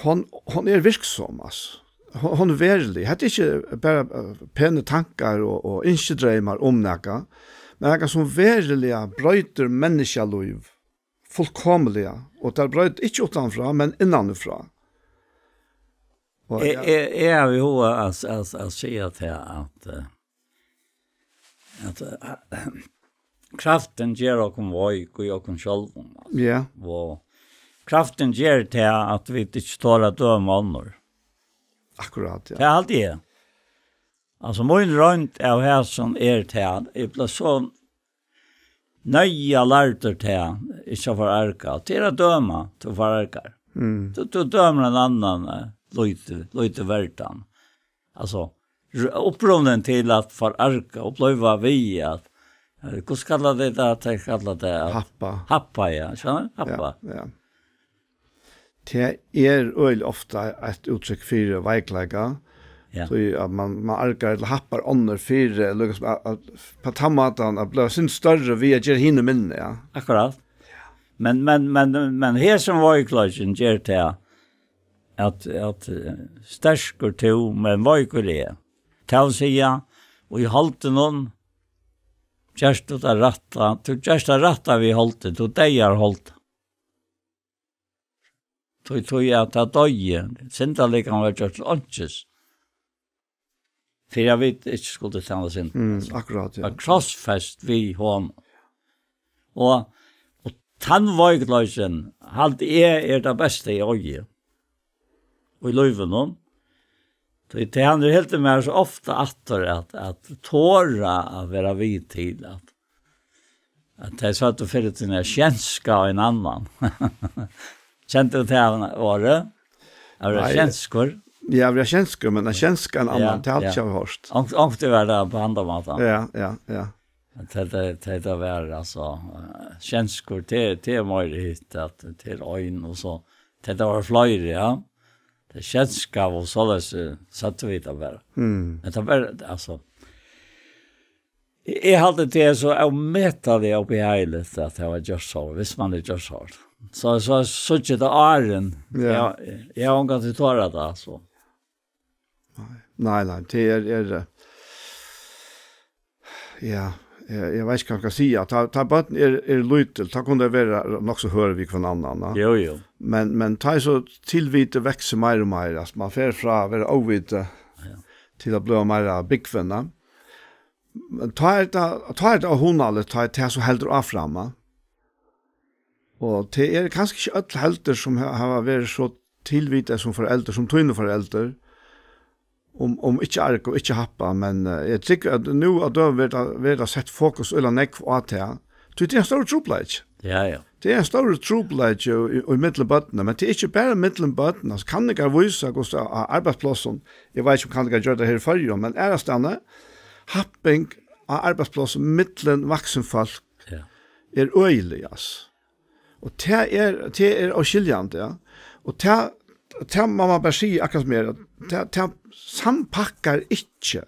Speaker 1: hon är virksom, alltså. Hon är verklig. Det är inte bara pene tankar och inskidrömmar om näka, Men det som verilig brøyter menneskeliv fullkomliga, og det brøyter ikke utenfra, men innanfra.
Speaker 2: Jeg har jo å si at kraften gjør åkken vøyk og åkken selv.
Speaker 1: Ja.
Speaker 2: Og kraften gjør til at vi ikke står at døme andre.
Speaker 1: Akkurat, ja.
Speaker 2: Det er alltid det. Altså, min rundt av her som til at jeg ble så nøye lærter til ikke for arka. Til å døme til for arka. Du dømer en annan lite verdan. Altså, upprunnen till att för arka uppleva vi att hur kallar det att jag kallar det happa ja, så happa.
Speaker 1: Ja. Det öl ofta ett uttryck för veikliga. Ja. Så att man arkar eller happar under för liksom på tamatan att bli sin större vi ger hinne minne, ja.
Speaker 2: Akkurat. Men här som veikligen ger till att stärskor to men veikliga. Tal säga och I halten någon just att rätta till just att rätta vi halten till dig har hållt. Tog jag att döje sen att det kan vara just anches. För jag vet inte skulle det vara sen.
Speaker 1: Akkurat ja.
Speaker 2: Crossfest vi hon. Och tandvåglösen halt det bästa I öje. Och I löven någon. Det handlar helt mer så ofta att tåra att vara vid till att det är så att du får till en känska och en annan. Kände du det året? Är det känskor?
Speaker 1: Ja, vi har känskor, men en känska en annan till allt jag har hört.
Speaker 2: Och det var där på andra matan.
Speaker 1: Ja.
Speaker 2: Det var alltså känskor till möjlighet att till ögon och så. Det var flöjre, ja. Det känska och så satt vi det bara. Det var alltså jag hade det så jag mätte det upp I heilet att det var just så. Visst man det just så. Så det är ja. Jag har gått till tåra det så.
Speaker 1: Nej, det är ja. Jag vet inte vad jag ska säga. Ta bara lytel. Ta kunde vara nog så hör vi från annan.
Speaker 2: Jo.
Speaker 1: Men ta så tillvite växer mer och mer. Alltså man får fra vara ovite till att bli mer bigfunna. Men ta det av hon eller ta det så helt av framma. Och det är kanske inte alla helter som har varit så tillvite som föräldrar som tunna föräldrar. Om inte arka och inte happa, men jag tycker att nu att då vill sett fokus eller neck på att det är en stor truppläge.
Speaker 2: Ja.
Speaker 1: Det är en stor truppläge I mittelbotten, men det är inte bara mittelbotten. Så kan det visa hos arbetsplatsen. Jag vet inte om kan det göra det här förr, men är det stanna happing av arbetsplatsen mittlen vuxenfolk är öjligas. Och det är avskiljande, ja. Och det man bara säga akkurat mer det sampackar inte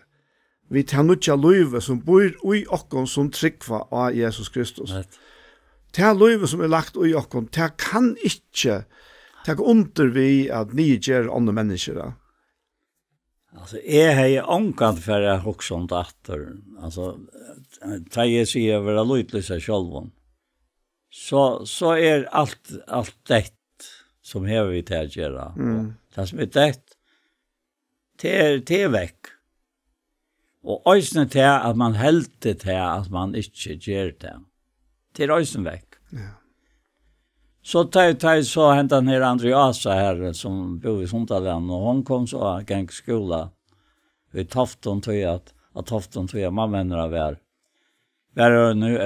Speaker 1: vi tar nutja löve som bor I okkon som tryggva av Jesus Kristus. Det löve som lagt I okkon, det kan inte ta under vi att ni ger andra människor.
Speaker 2: Alltså jag har ångkant för att också om dator. Alltså ta jag säger över att lytlysa själv. Så är allt det som har vi till att göra. Det som det är väck. Och ösnen till att man helt det till att man inte gör det. Det är ösnen väck.
Speaker 1: Ja.
Speaker 2: Så hände den här Andreasa här som bor I Sundaland och hon kom så gäng skola. Vi Tofton tog att Tofton tog att mamma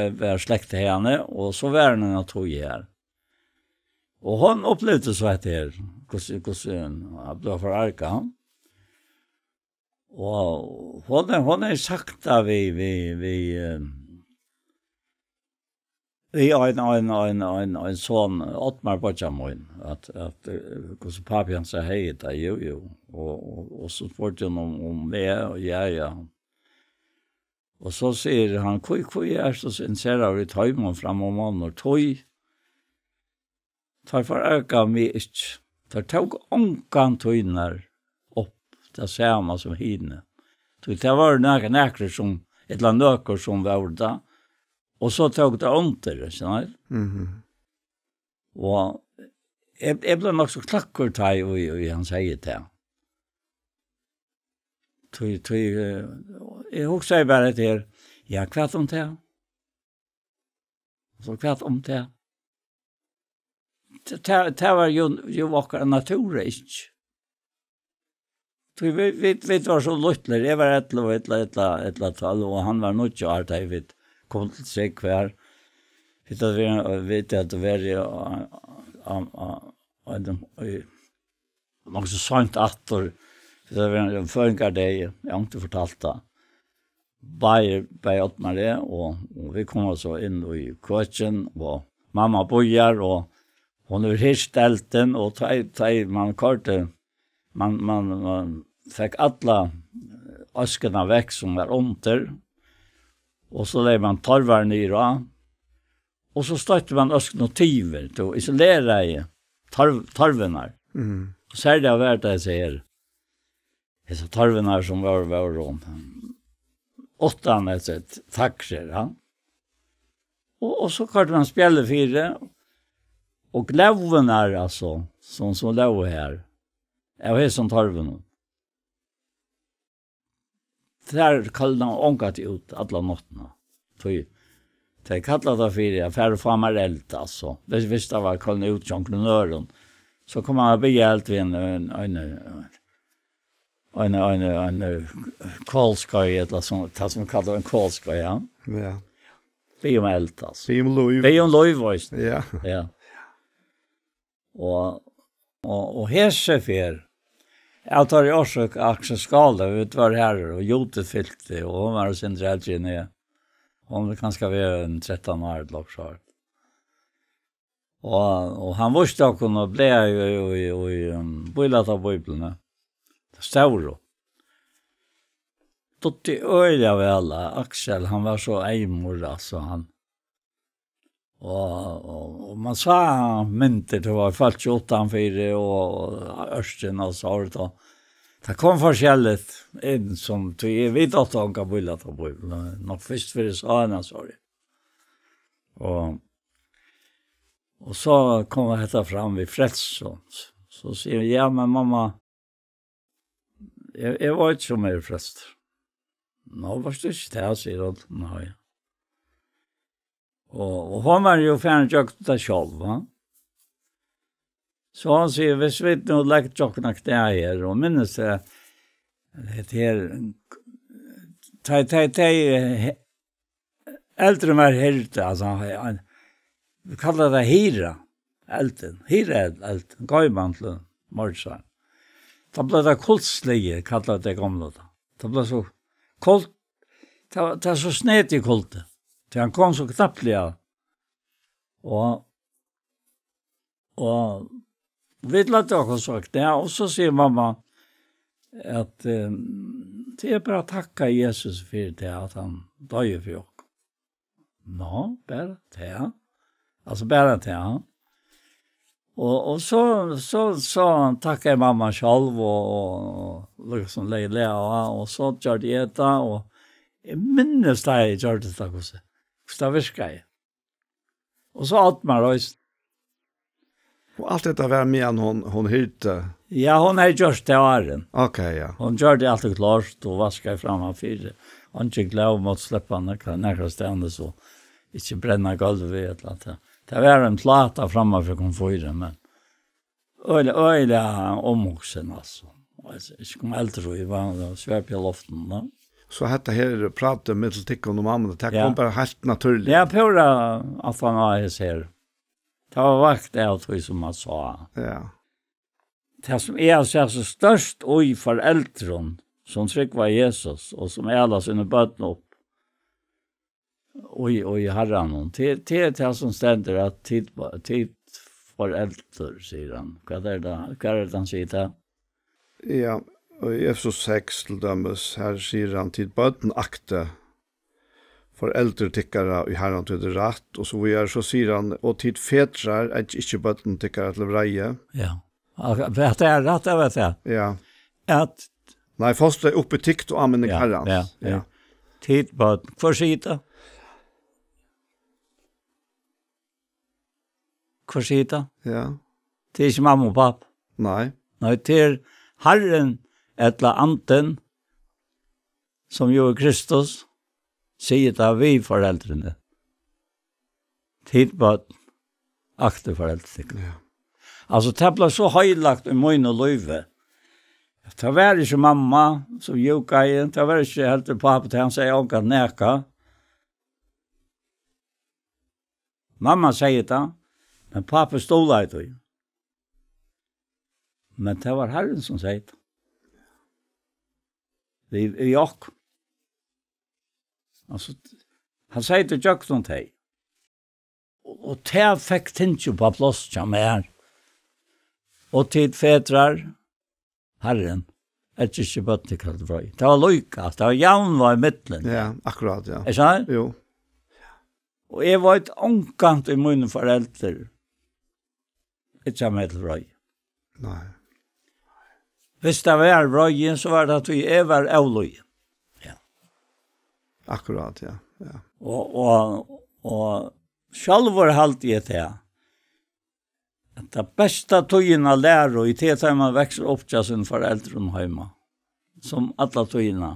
Speaker 2: var släkt till henne och så var henne att tog här. Och hon upplevde så att det hur blev för arka. Och hon är sagt att vi en sån Ottmar Botjamoin att hur pappan sa hej där jo och så fort om det och ja. Och så säger han koi är så sincera I tajmon fram om man och toj tar för öka mig inte. Tar tog ångan tojnar upp det samma som hinne. Det var näkre som ett eller nöker som var där. Och så tog det under, sånär. Och jag blev nog så klackor taj och han säger det. Jag också bara det ja, kvart om det. Så kvart om det. Det var ju vackra naturist. Vi var så luttler, jeg var et eller tal, og han var nok ikke alt jeg vet, kom til seg hver. Vi vet at det var nok så sant atter, det var en føringer det, jeg har ikke fortalt det. Bare åttene det, og vi kom altså inn i køkken, og mamma bojer, og hun var helt stelten, og man korte, man fick alla askarna väck som var under. Och så lägger man torvar ner. Och så startar man asknotiver då isolera i torvarna. Och så är det värt att säga. Dessa torvarna som var runt. 8 sätt taxer, ja. Och så kan man spela fyra. Och lövarna alltså som låg här. Jag har som torven. Där kallade ångat ut alla nattna. Det kallade det för affär farmarellt alltså. Visst det var kallade ut jonglören. Så kom man be helt vid en kolskoj eller så tas som kallar en kolskoj, ja.
Speaker 1: Ja.
Speaker 2: Be om eld alltså.
Speaker 1: Be om
Speaker 2: lov voice.
Speaker 1: Ja.
Speaker 2: Ja. Och hersefer. Jag tar i årsök Axel Skala, vi var här och Jotet fyllt det, och hon var sin räddjene. Hon var ganska väl en 13 år loppsvar. Och han visste att hon blev i bojlat av bibeln. Stauro. Totti öliga väl, Axel, han var så ejmor alltså han. Och man sa mynter det var fallt 28 och Örsten och så då. Det kom forskjelligt in som vi vet att han kan bulla på bubblan. Nog först för det sa han sorry. Och så kom det fram vid frälst så säger ja men mamma jag var inte så mer frälst. Nå var det inte det säger hon. Nej. Och hon var ju fan jag det själv, va? Så han säger, hvis vi nu lägger jockna knäer och minns det här äldre mer helt alltså vi kallar det hira elden gajmantlen morsan. Det blev det kolslige kallar det gamla då. Det blev så kolt det är så snett i koltet. Det han kom så knappligt och vi lät också sagt det och så säger mamma att det är bara att tacka Jesus för det att han döjer för oss. Nå, bara det. Alltså bara det. Och så tackar jag mamma själv och liksom lägger och så gör det och jag minns det jag gör det också. Så viskar jag. Och så allt man röst.
Speaker 1: Och allt detta var med hon hyrte.
Speaker 2: Ja, hon har gjort det åren.
Speaker 1: Okej, ja.
Speaker 2: Hon gör det alltid klart och vaskar framför. Hon inte glömmer mot släppa några ständigt så. Inte bränna golvet eller något. Det var en plata framför komforten men öliga omhuxen alltså. Jag kom äldre i var svärp i loften då.
Speaker 1: Så hette här pratet med tickon och mamma, det kom bara helt naturligt.
Speaker 2: Ja, påra att han har ser. Det var vakt det att som man sa.
Speaker 1: Ja. Det
Speaker 2: som är så störst oj för äldron som tryck Jesus och som alla sina barn upp. Oj herran det som ständer att tid för äldre säger han. Vad är det han säger det?
Speaker 1: Ja. Og i Efesos 6 til dømes, her sier han til bøten akte for eldre tikkere i herren til det rett, og så så sier han, og tid fetrar ikke bøten tikkere til vreie.
Speaker 2: Ja, det er rett, jeg vet det.
Speaker 1: Ja.
Speaker 2: At...
Speaker 1: Nei, fostre oppe tikt og anmenning herren.
Speaker 2: Ja. Tid bøten, for sier det? hva sier det?
Speaker 1: Ja.
Speaker 2: Det ikke mamma og pappa.
Speaker 1: Nei.
Speaker 2: Nei, det Herren eller anden som jo Kristus sier det vi foreldrene. Tid på akte foreldrene.
Speaker 1: Ja.
Speaker 2: Altså, det ble så høylagt i min og løyve. Det var ikke mamma som gikk i, det var ikke helt til pappa til han sier åka neka. Mamma sier det, men pappa stod der i det. Men det var Herren som sier det. Vi åk. Altså, han sier det jøkt om det. Og det fikk tinge på plass som her. Og tid fedrar, Herren, ikke bøtte kalt vrøy. Det var lykke, det var javnvar i midtelen.
Speaker 1: Ja, akkurat, ja.
Speaker 2: Er det?
Speaker 1: Jo.
Speaker 2: Og jeg var et omkant i mine foreldre. Ikke med til vrøy.
Speaker 1: Nei.
Speaker 2: Hvis det var vrøy, så var det at vi var avløy. Ja.
Speaker 1: Akkurat, ja. Ja.
Speaker 2: Og selv var halt i det her. At det beste tøyene lærer og i det at man vekser opp til sin foreldre hjemme, som alle tøyene,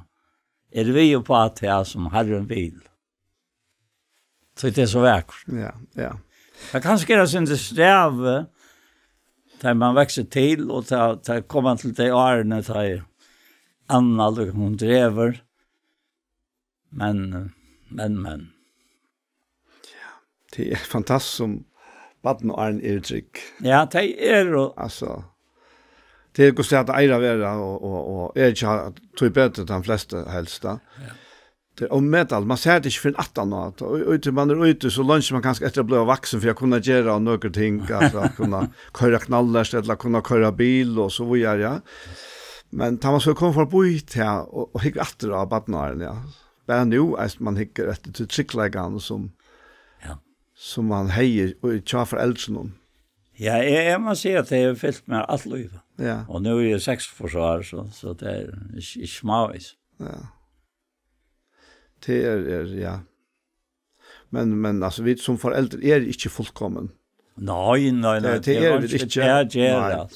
Speaker 2: vi jo på at det er som Herren vil. Så det er så vekkert.
Speaker 1: Ja, ja.
Speaker 2: Det kan skjøre sin streve, da man vekser til, og da kommer til de årene, da Anna, hun drever. Men.
Speaker 1: Ja, det er fantastisk som Baden og Arne trygg.
Speaker 2: Ja, det er og...
Speaker 1: Altså, det er godt at eira være, og ikke tog bedre til de fleste helst. Ja. Det er omedal, man ser det ikke for en 18 år. Og man er ute, så lunsjer man kanskje etter å bli vaksen, for å kunne gjøre noen ting, altså kunne køre knallers, eller kunne køre bil, og så videre, ja. Men da man så komme for å bo hit her, og hikke etter av Baden og Arne, ja. Bare nå er man hikker etter til tryggleggene som man heier og tja for eldre.
Speaker 2: Ja, jeg må si at det er fyllt med alt livet.
Speaker 1: Ja.
Speaker 2: Og nå er jeg 6 forsvar, så det er ikke smavis.
Speaker 1: Ja. Det er, ja. Men altså, vi som foreldre er ikke fullkommen.
Speaker 2: Nei.
Speaker 1: Det er vi ikke.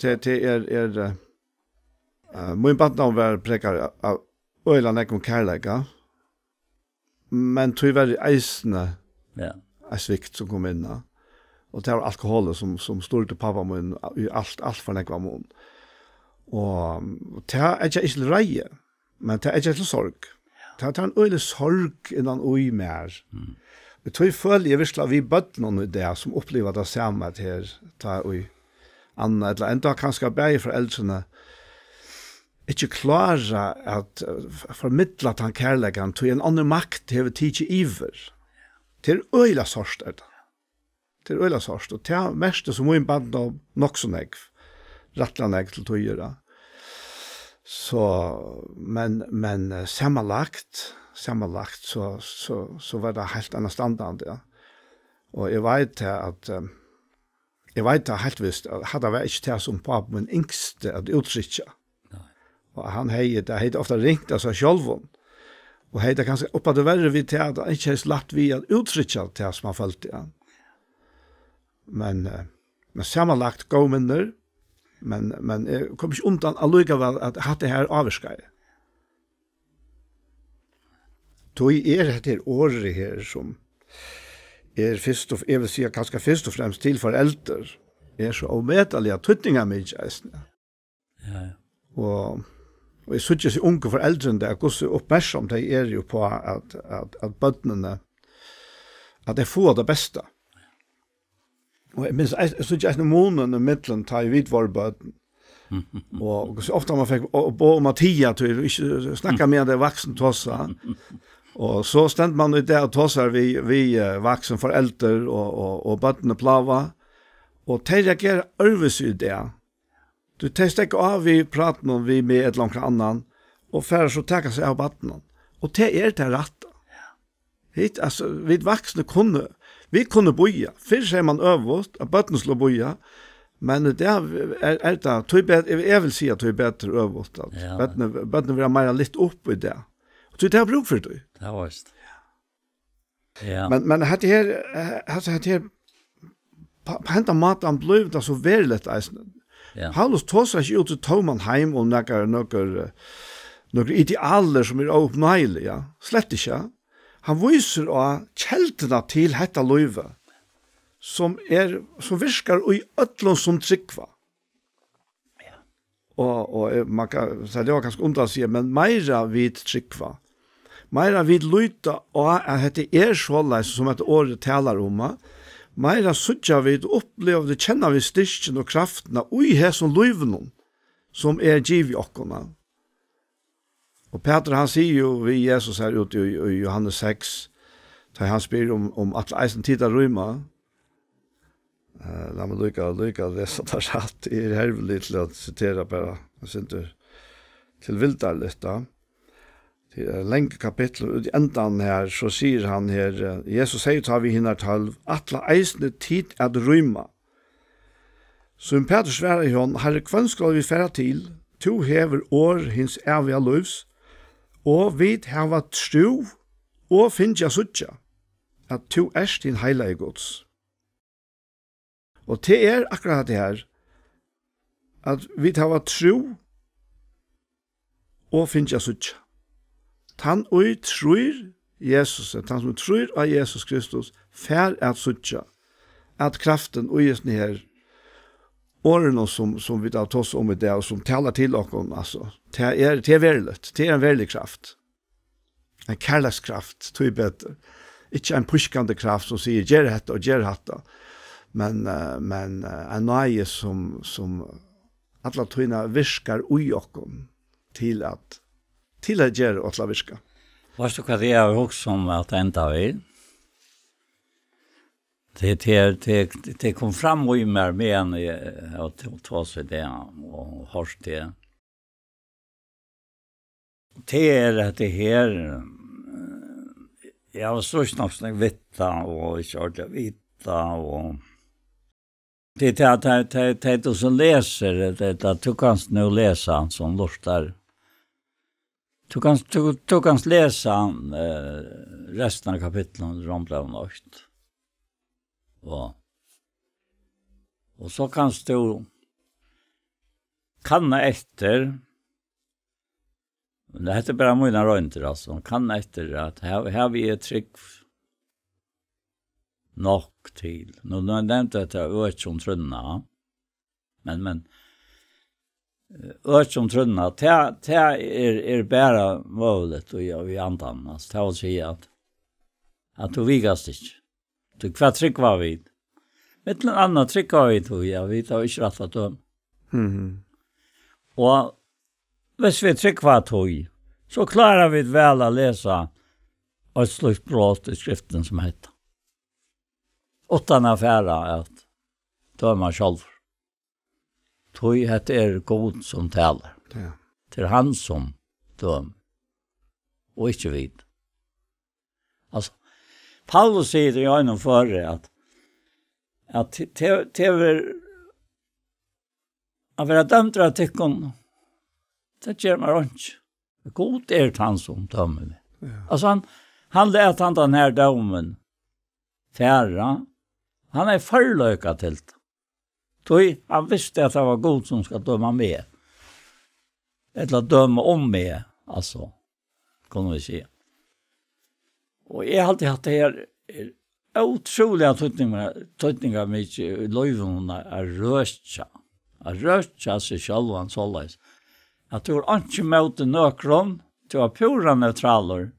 Speaker 1: Det er min barndom var prekar av øyland om kærleika, men tog var eisende,
Speaker 2: ja.
Speaker 1: Svikt som kom inn. Og det var alkoholet som stod til pappa min i alt for nekva mån. Og det er ikke reie, men det er ikke sorg. Det er en øyelig sorg innan ui mer. Jeg tror jeg føler jeg virkelig at vi bøtt noen i det som opplever det samme til ui Anna, eller enda kanskje begge foreldrene ikke klare at formidle at han kærleggen til en annen makt hever tidlig iver. Det er øyla sorst, det. Det er øyla sorst, og det er mest som min band av nok så negv, rettla negv til tøyere. Så, men sammenlagt, så var det helt annet standard, ja. Og jeg vet at, helt visst, at hadde vært ikke det som pappa min yngste at uttrykke. Og han hadde ofte ringt av seg sjølven, og hei, det kanskje oppa det verre vi til at han ikke har slatt vi at uttrykke til som han følte igjen. Men sammenlagt gå minner, men jeg kom ikke undan allikevel at jeg hadde her avskreie. Tog det året her som jeg vil si kanskje først og fremst til foreldre, så omedelig at tøtninger med ikke.
Speaker 2: Ja.
Speaker 1: Og jeg synes ikke unge foreldrene der, hvor så oppmerksom de er jo på at bøttene, at de får det beste. Og jeg synes ikke noen måneder i midtelen tar vidt våre bøtten. Og så ofte man fikk bo om Matia til å ikke snakke med det vaksen tåsa. Og så stendte man i det og tåsa vi vaksen foreldre og bøttene plava. Og de reagerer øves i det. Du testar ikke av vi prater om vi med et langt annan, og færre så takker seg av batten. Og det det rett. Hit, altså, vi voksne vi kunne boja. Før sier man øvåst, at batten slår boja, men det det, jeg vil si at det bedre øvåst. Batten vil ha mer litt opp i det. Og det har bruk for det.
Speaker 2: Det var det. Ja.
Speaker 1: Men her på henta matan blev det så verligt eisen.
Speaker 2: Ja.
Speaker 1: Paulus tåsar ikke ut til Tomanheim og noen idealer som oppnøyelige, ja. Slett ikke. Han viser av kjeldene til hetta løyve, som virkar i ødlån som tryggva.
Speaker 2: Ja.
Speaker 1: Og man kan, så det var ganske ondt å si, men meira vid tryggva. Meira vid lyta og at det såleis som et året talar om, meira suttja vid opplevde, kjenner vi styrken og kraftene ui her som løyvene, som giv i okkona. Og Peter han sier jo vi Jesus her ute i Johannes 6, da han spyr om at eisen tid av røyma. La meg lykke det som tar satt i hervelig til å sitere bare, jeg synes til vildar litt da. Det lenge kapittel, og i endan her, så sier han her, Jesus sier ta vi hinner 12, atla eisne tid at røyma. Som Peter sverar i hånd, herre kvann skal vi færa til, to hever år hins evige løvs, og vi hava tro, og finnja suttja, at to din heilige gods. Og det akkurat det her, at vi hava tro, og finnja suttja. Han tror Jesus, han som tror av Jesus Kristus, fær at suttja, at kraften og gjesne her, årene som vi da tås om i det, og som taler til oss, altså, det verligt, det en verlig kraft. En kærlekskraft, tror jeg bedre. Ikke en puskande kraft som sier, gjør dette og gjør dette, men en nøye som alle tøyene virkar ui oss til at gjøre og til å virke.
Speaker 2: Vet du hva det er også som at enda vi? Det kom fram mye mer med enn å ta seg det og hørt det. Det at det her jeg var så snart som jeg vitta og ikke ordentlig vita og det at du som leser det at du kan nå lese som lortar. Du kan läsa resten av kapitlen Romblav Nøgt. Och så kan du kanna efter, det heter bara mina rönter alltså, kanna efter att här vi är trygg nog till. Nu har jag nämnt att jag är som trunna, men som trunna, det bara målet och vi andan. Alltså, det vill säga att du vigast inte. Du kvar tryck var vid. Ett eller annat tryck var vid, och vi tar inte rätt att döm. Och hvis vi tryck var tog, så klarar vi väl att läsa ett slags brott i skriften som heter. 8 affärer att döma själv. Tog att god som talar.
Speaker 1: Ja.
Speaker 2: Till han som döm. Och inte vid. Alltså, Paulus säger i ögonen före att det är att vara dömd att tycka om det gör man inte. God han som dömer mig. Ja. Alltså han lät han den här dömen färra. Han är förlökad till det. Han visste att det var god som ska döma med. Eller döma om med, alltså, kan vi säga. Och jag har alltid haft det här otroliga tydningar med löjvunna är röstja. Att röstja sig själva således. Att du har inte möte nökron, du har pura neutraler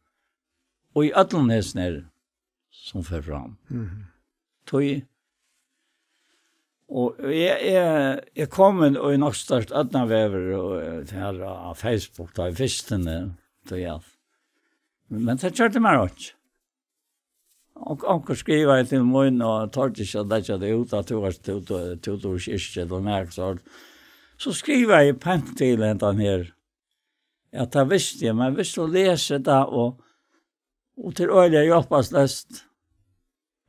Speaker 2: och i ödlenhetsner som för fram. Och jag kom och i något störst ödnaväver och det här av Facebook då i fisten då jag. Men det körde mig också. Och skriva till mun och tortis och det jag ut att du har inte då märks så skriver jag pent till den här att det visste jag men visst att läsa det och till öliga jobpas läst.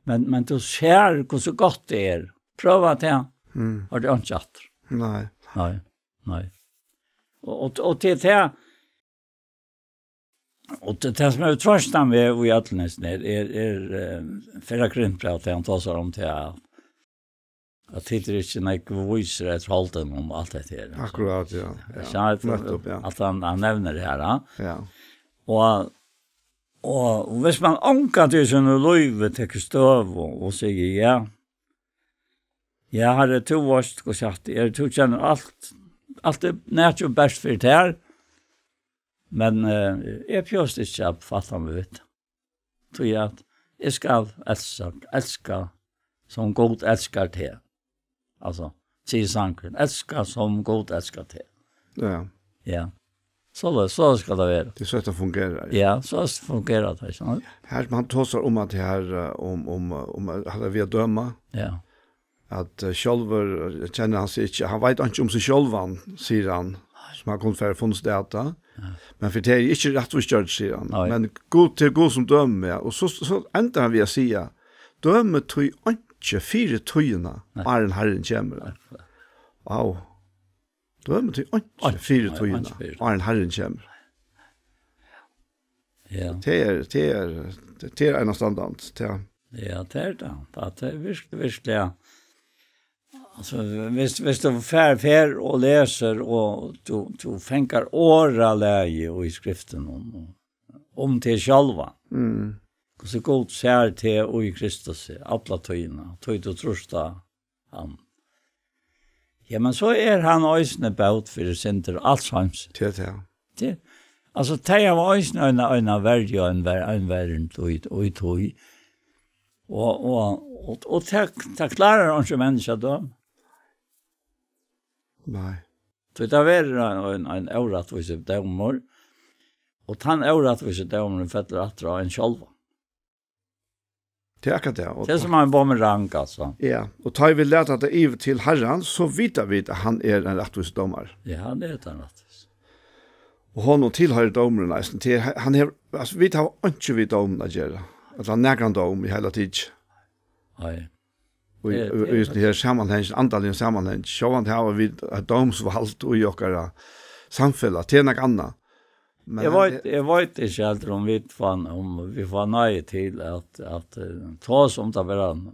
Speaker 2: Men du ser hur så gott det är. Pröva det. Har det inte chatt? Nej. Och till det och det som jag tröstar med i Atlantis är förra Korintierbrevet han talar om det Jag tittar inte när jag visar ett hållen om allt det här.
Speaker 1: Akkurat, ja.
Speaker 2: Så att han nämner det här.
Speaker 1: Ja.
Speaker 2: Och hvis man ankar till sin liv till stöv och säger ja. Jag hade 2 år och sagt du känner allt är nästan bäst för det här. Men jag pjöst inte att fatta mig vet. Så jag ska älska som god älskar te. Alltså, säger sanken. Älska som god älskar te.
Speaker 1: Ja.
Speaker 2: Ja. Så ska det vara.
Speaker 1: Det är så att det fungerar.
Speaker 2: Ja, så fungerar det. Så.
Speaker 1: Här man talar om att det här om att vi döma.
Speaker 2: Ja.
Speaker 1: Att själver känner han sig inte, han vet inte om sig själv, säger han, som har kunnat funnits data. Men för det är inte rätt för stört, säger han. Men god till god som dömer, och så ändrar han vid att säga, dömer tog inte 4 tøyene, var en herren kommer. Wow. Dömer tog inte 4 tøyene, var en herren kommer.
Speaker 2: Ja.
Speaker 1: Det är en standard.
Speaker 2: Ja, det är det. Det är virkelig. Alltså, hvis du fär och läser och du fänkar åra läge och i skriften om till själva. Så god ser till och i Kristus, alla tøyene, tøy du trusta han. Ja, men så han øysene baut for synder allsams.
Speaker 1: Det.
Speaker 2: Altså, det var øysene en verdig og en verden og i tøy. Og det klarer ikke mennesker da.
Speaker 1: Nei.
Speaker 2: Så det var en øretvise dømer, og den øretvise dømeren fetter atra en sjølva.
Speaker 1: Det är akkurat det.
Speaker 2: Det är som en bumerang alltså.
Speaker 1: Ja, och tar vi lärt det iv till Herren så vet vi att han är en rättvis domare.
Speaker 2: Ja, det är en rättvis.
Speaker 1: Och honom tillhör domaren nästan till han är alltså vi har inte vi dom att göra. Att han nägran dom i hela tiden.
Speaker 2: Nej.
Speaker 1: Och just det här sammanhang antal sammanhang så han har vi domsvalt och jokara samfälla till något annat. Men
Speaker 2: jag vet inte helt om vi får nej till att ta som det var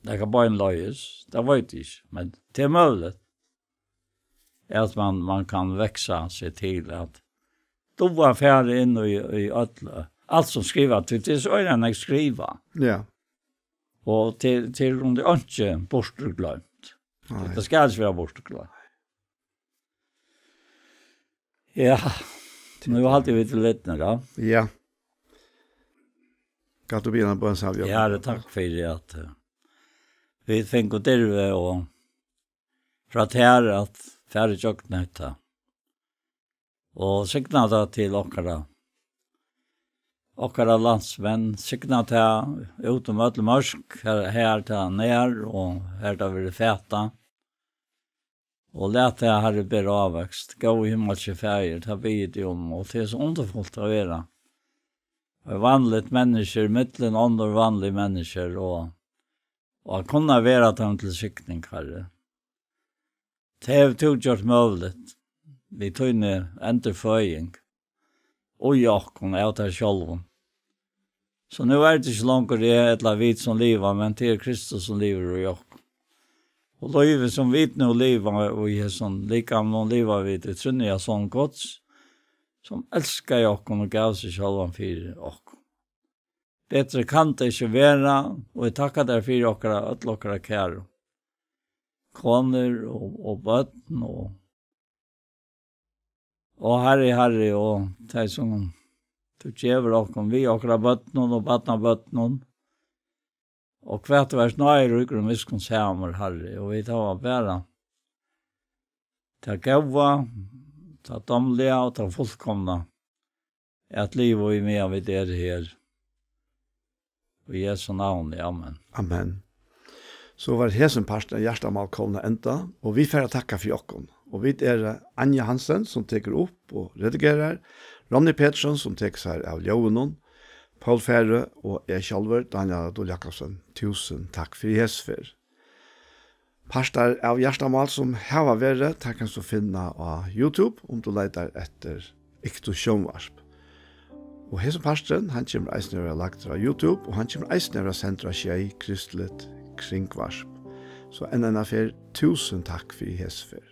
Speaker 2: det kan bara en löjes, det vet jag inte, men det är möjligt att man kan växa sig till att då var färdig in i allt som skriver, det är så är det skriva.
Speaker 1: Ja.
Speaker 2: Och till om det inte bortglömt. Det ska alltså vara bortglömt. Ja, nu har alltid vi till lite då.
Speaker 1: Ja. Kan du begynna på en salve?
Speaker 2: Ja, det tack för det att vi fick gå där och för att här att färdigt och nöta. Och signa då till åkara landsmän, signa till utom Ötlemarsk, här till ner och här där vi fäta. Och lät det här bli avväxt. Gå i himmelske färger, ta vid om. Och det är så underfullt att vara. Vanligt människor, mittlen andra vanliga människor. Och kunna vara dem till siktning, Herre. Det har vi gjort möjligt. Vi tog ner enterföjning. Och jag kunde äta det själv. Så nu är det inte långt det är ett vid som livar, men det är Kristus som lever och jag. Och livet som vi nu lever och är sån lika om någon lever vid det tror jag sån gods som älskar jag och gav sig själva för och bättre kan det inte vara och jag tackar därför att åkara kär koner och bötten och herre och det som du tjäver och vi åkara bötten och bötna bötten och kvart var snarare rycker om viskons härmar, Herre, och vi tar bara ta gåva, ta domliga och ta fullkomna att liv och i med vid det här. I Jesu navn, amen.
Speaker 1: Amen. Så var hesen parsten hjertemal komna enda, og vi får takka for jokken. Og vi Anja Hansen som teker opp og redigerer, Ronny Pettersson som teker seg av Ljøvenon, Paul Færre og jeg selv, Daniel Adol Jakobsen. Tusen takk for Jesper. Pastor av hjertemal som har vært, det kan du finne av YouTube om du leter etter Ikto Sjønvarsp. Og hesen pastoren, han kommer eisnøyre lagt av YouTube, og han kommer eisnøyre sentra Skjei Kristelig Kringvarsp. Så en affär, tusen takk for hesfer.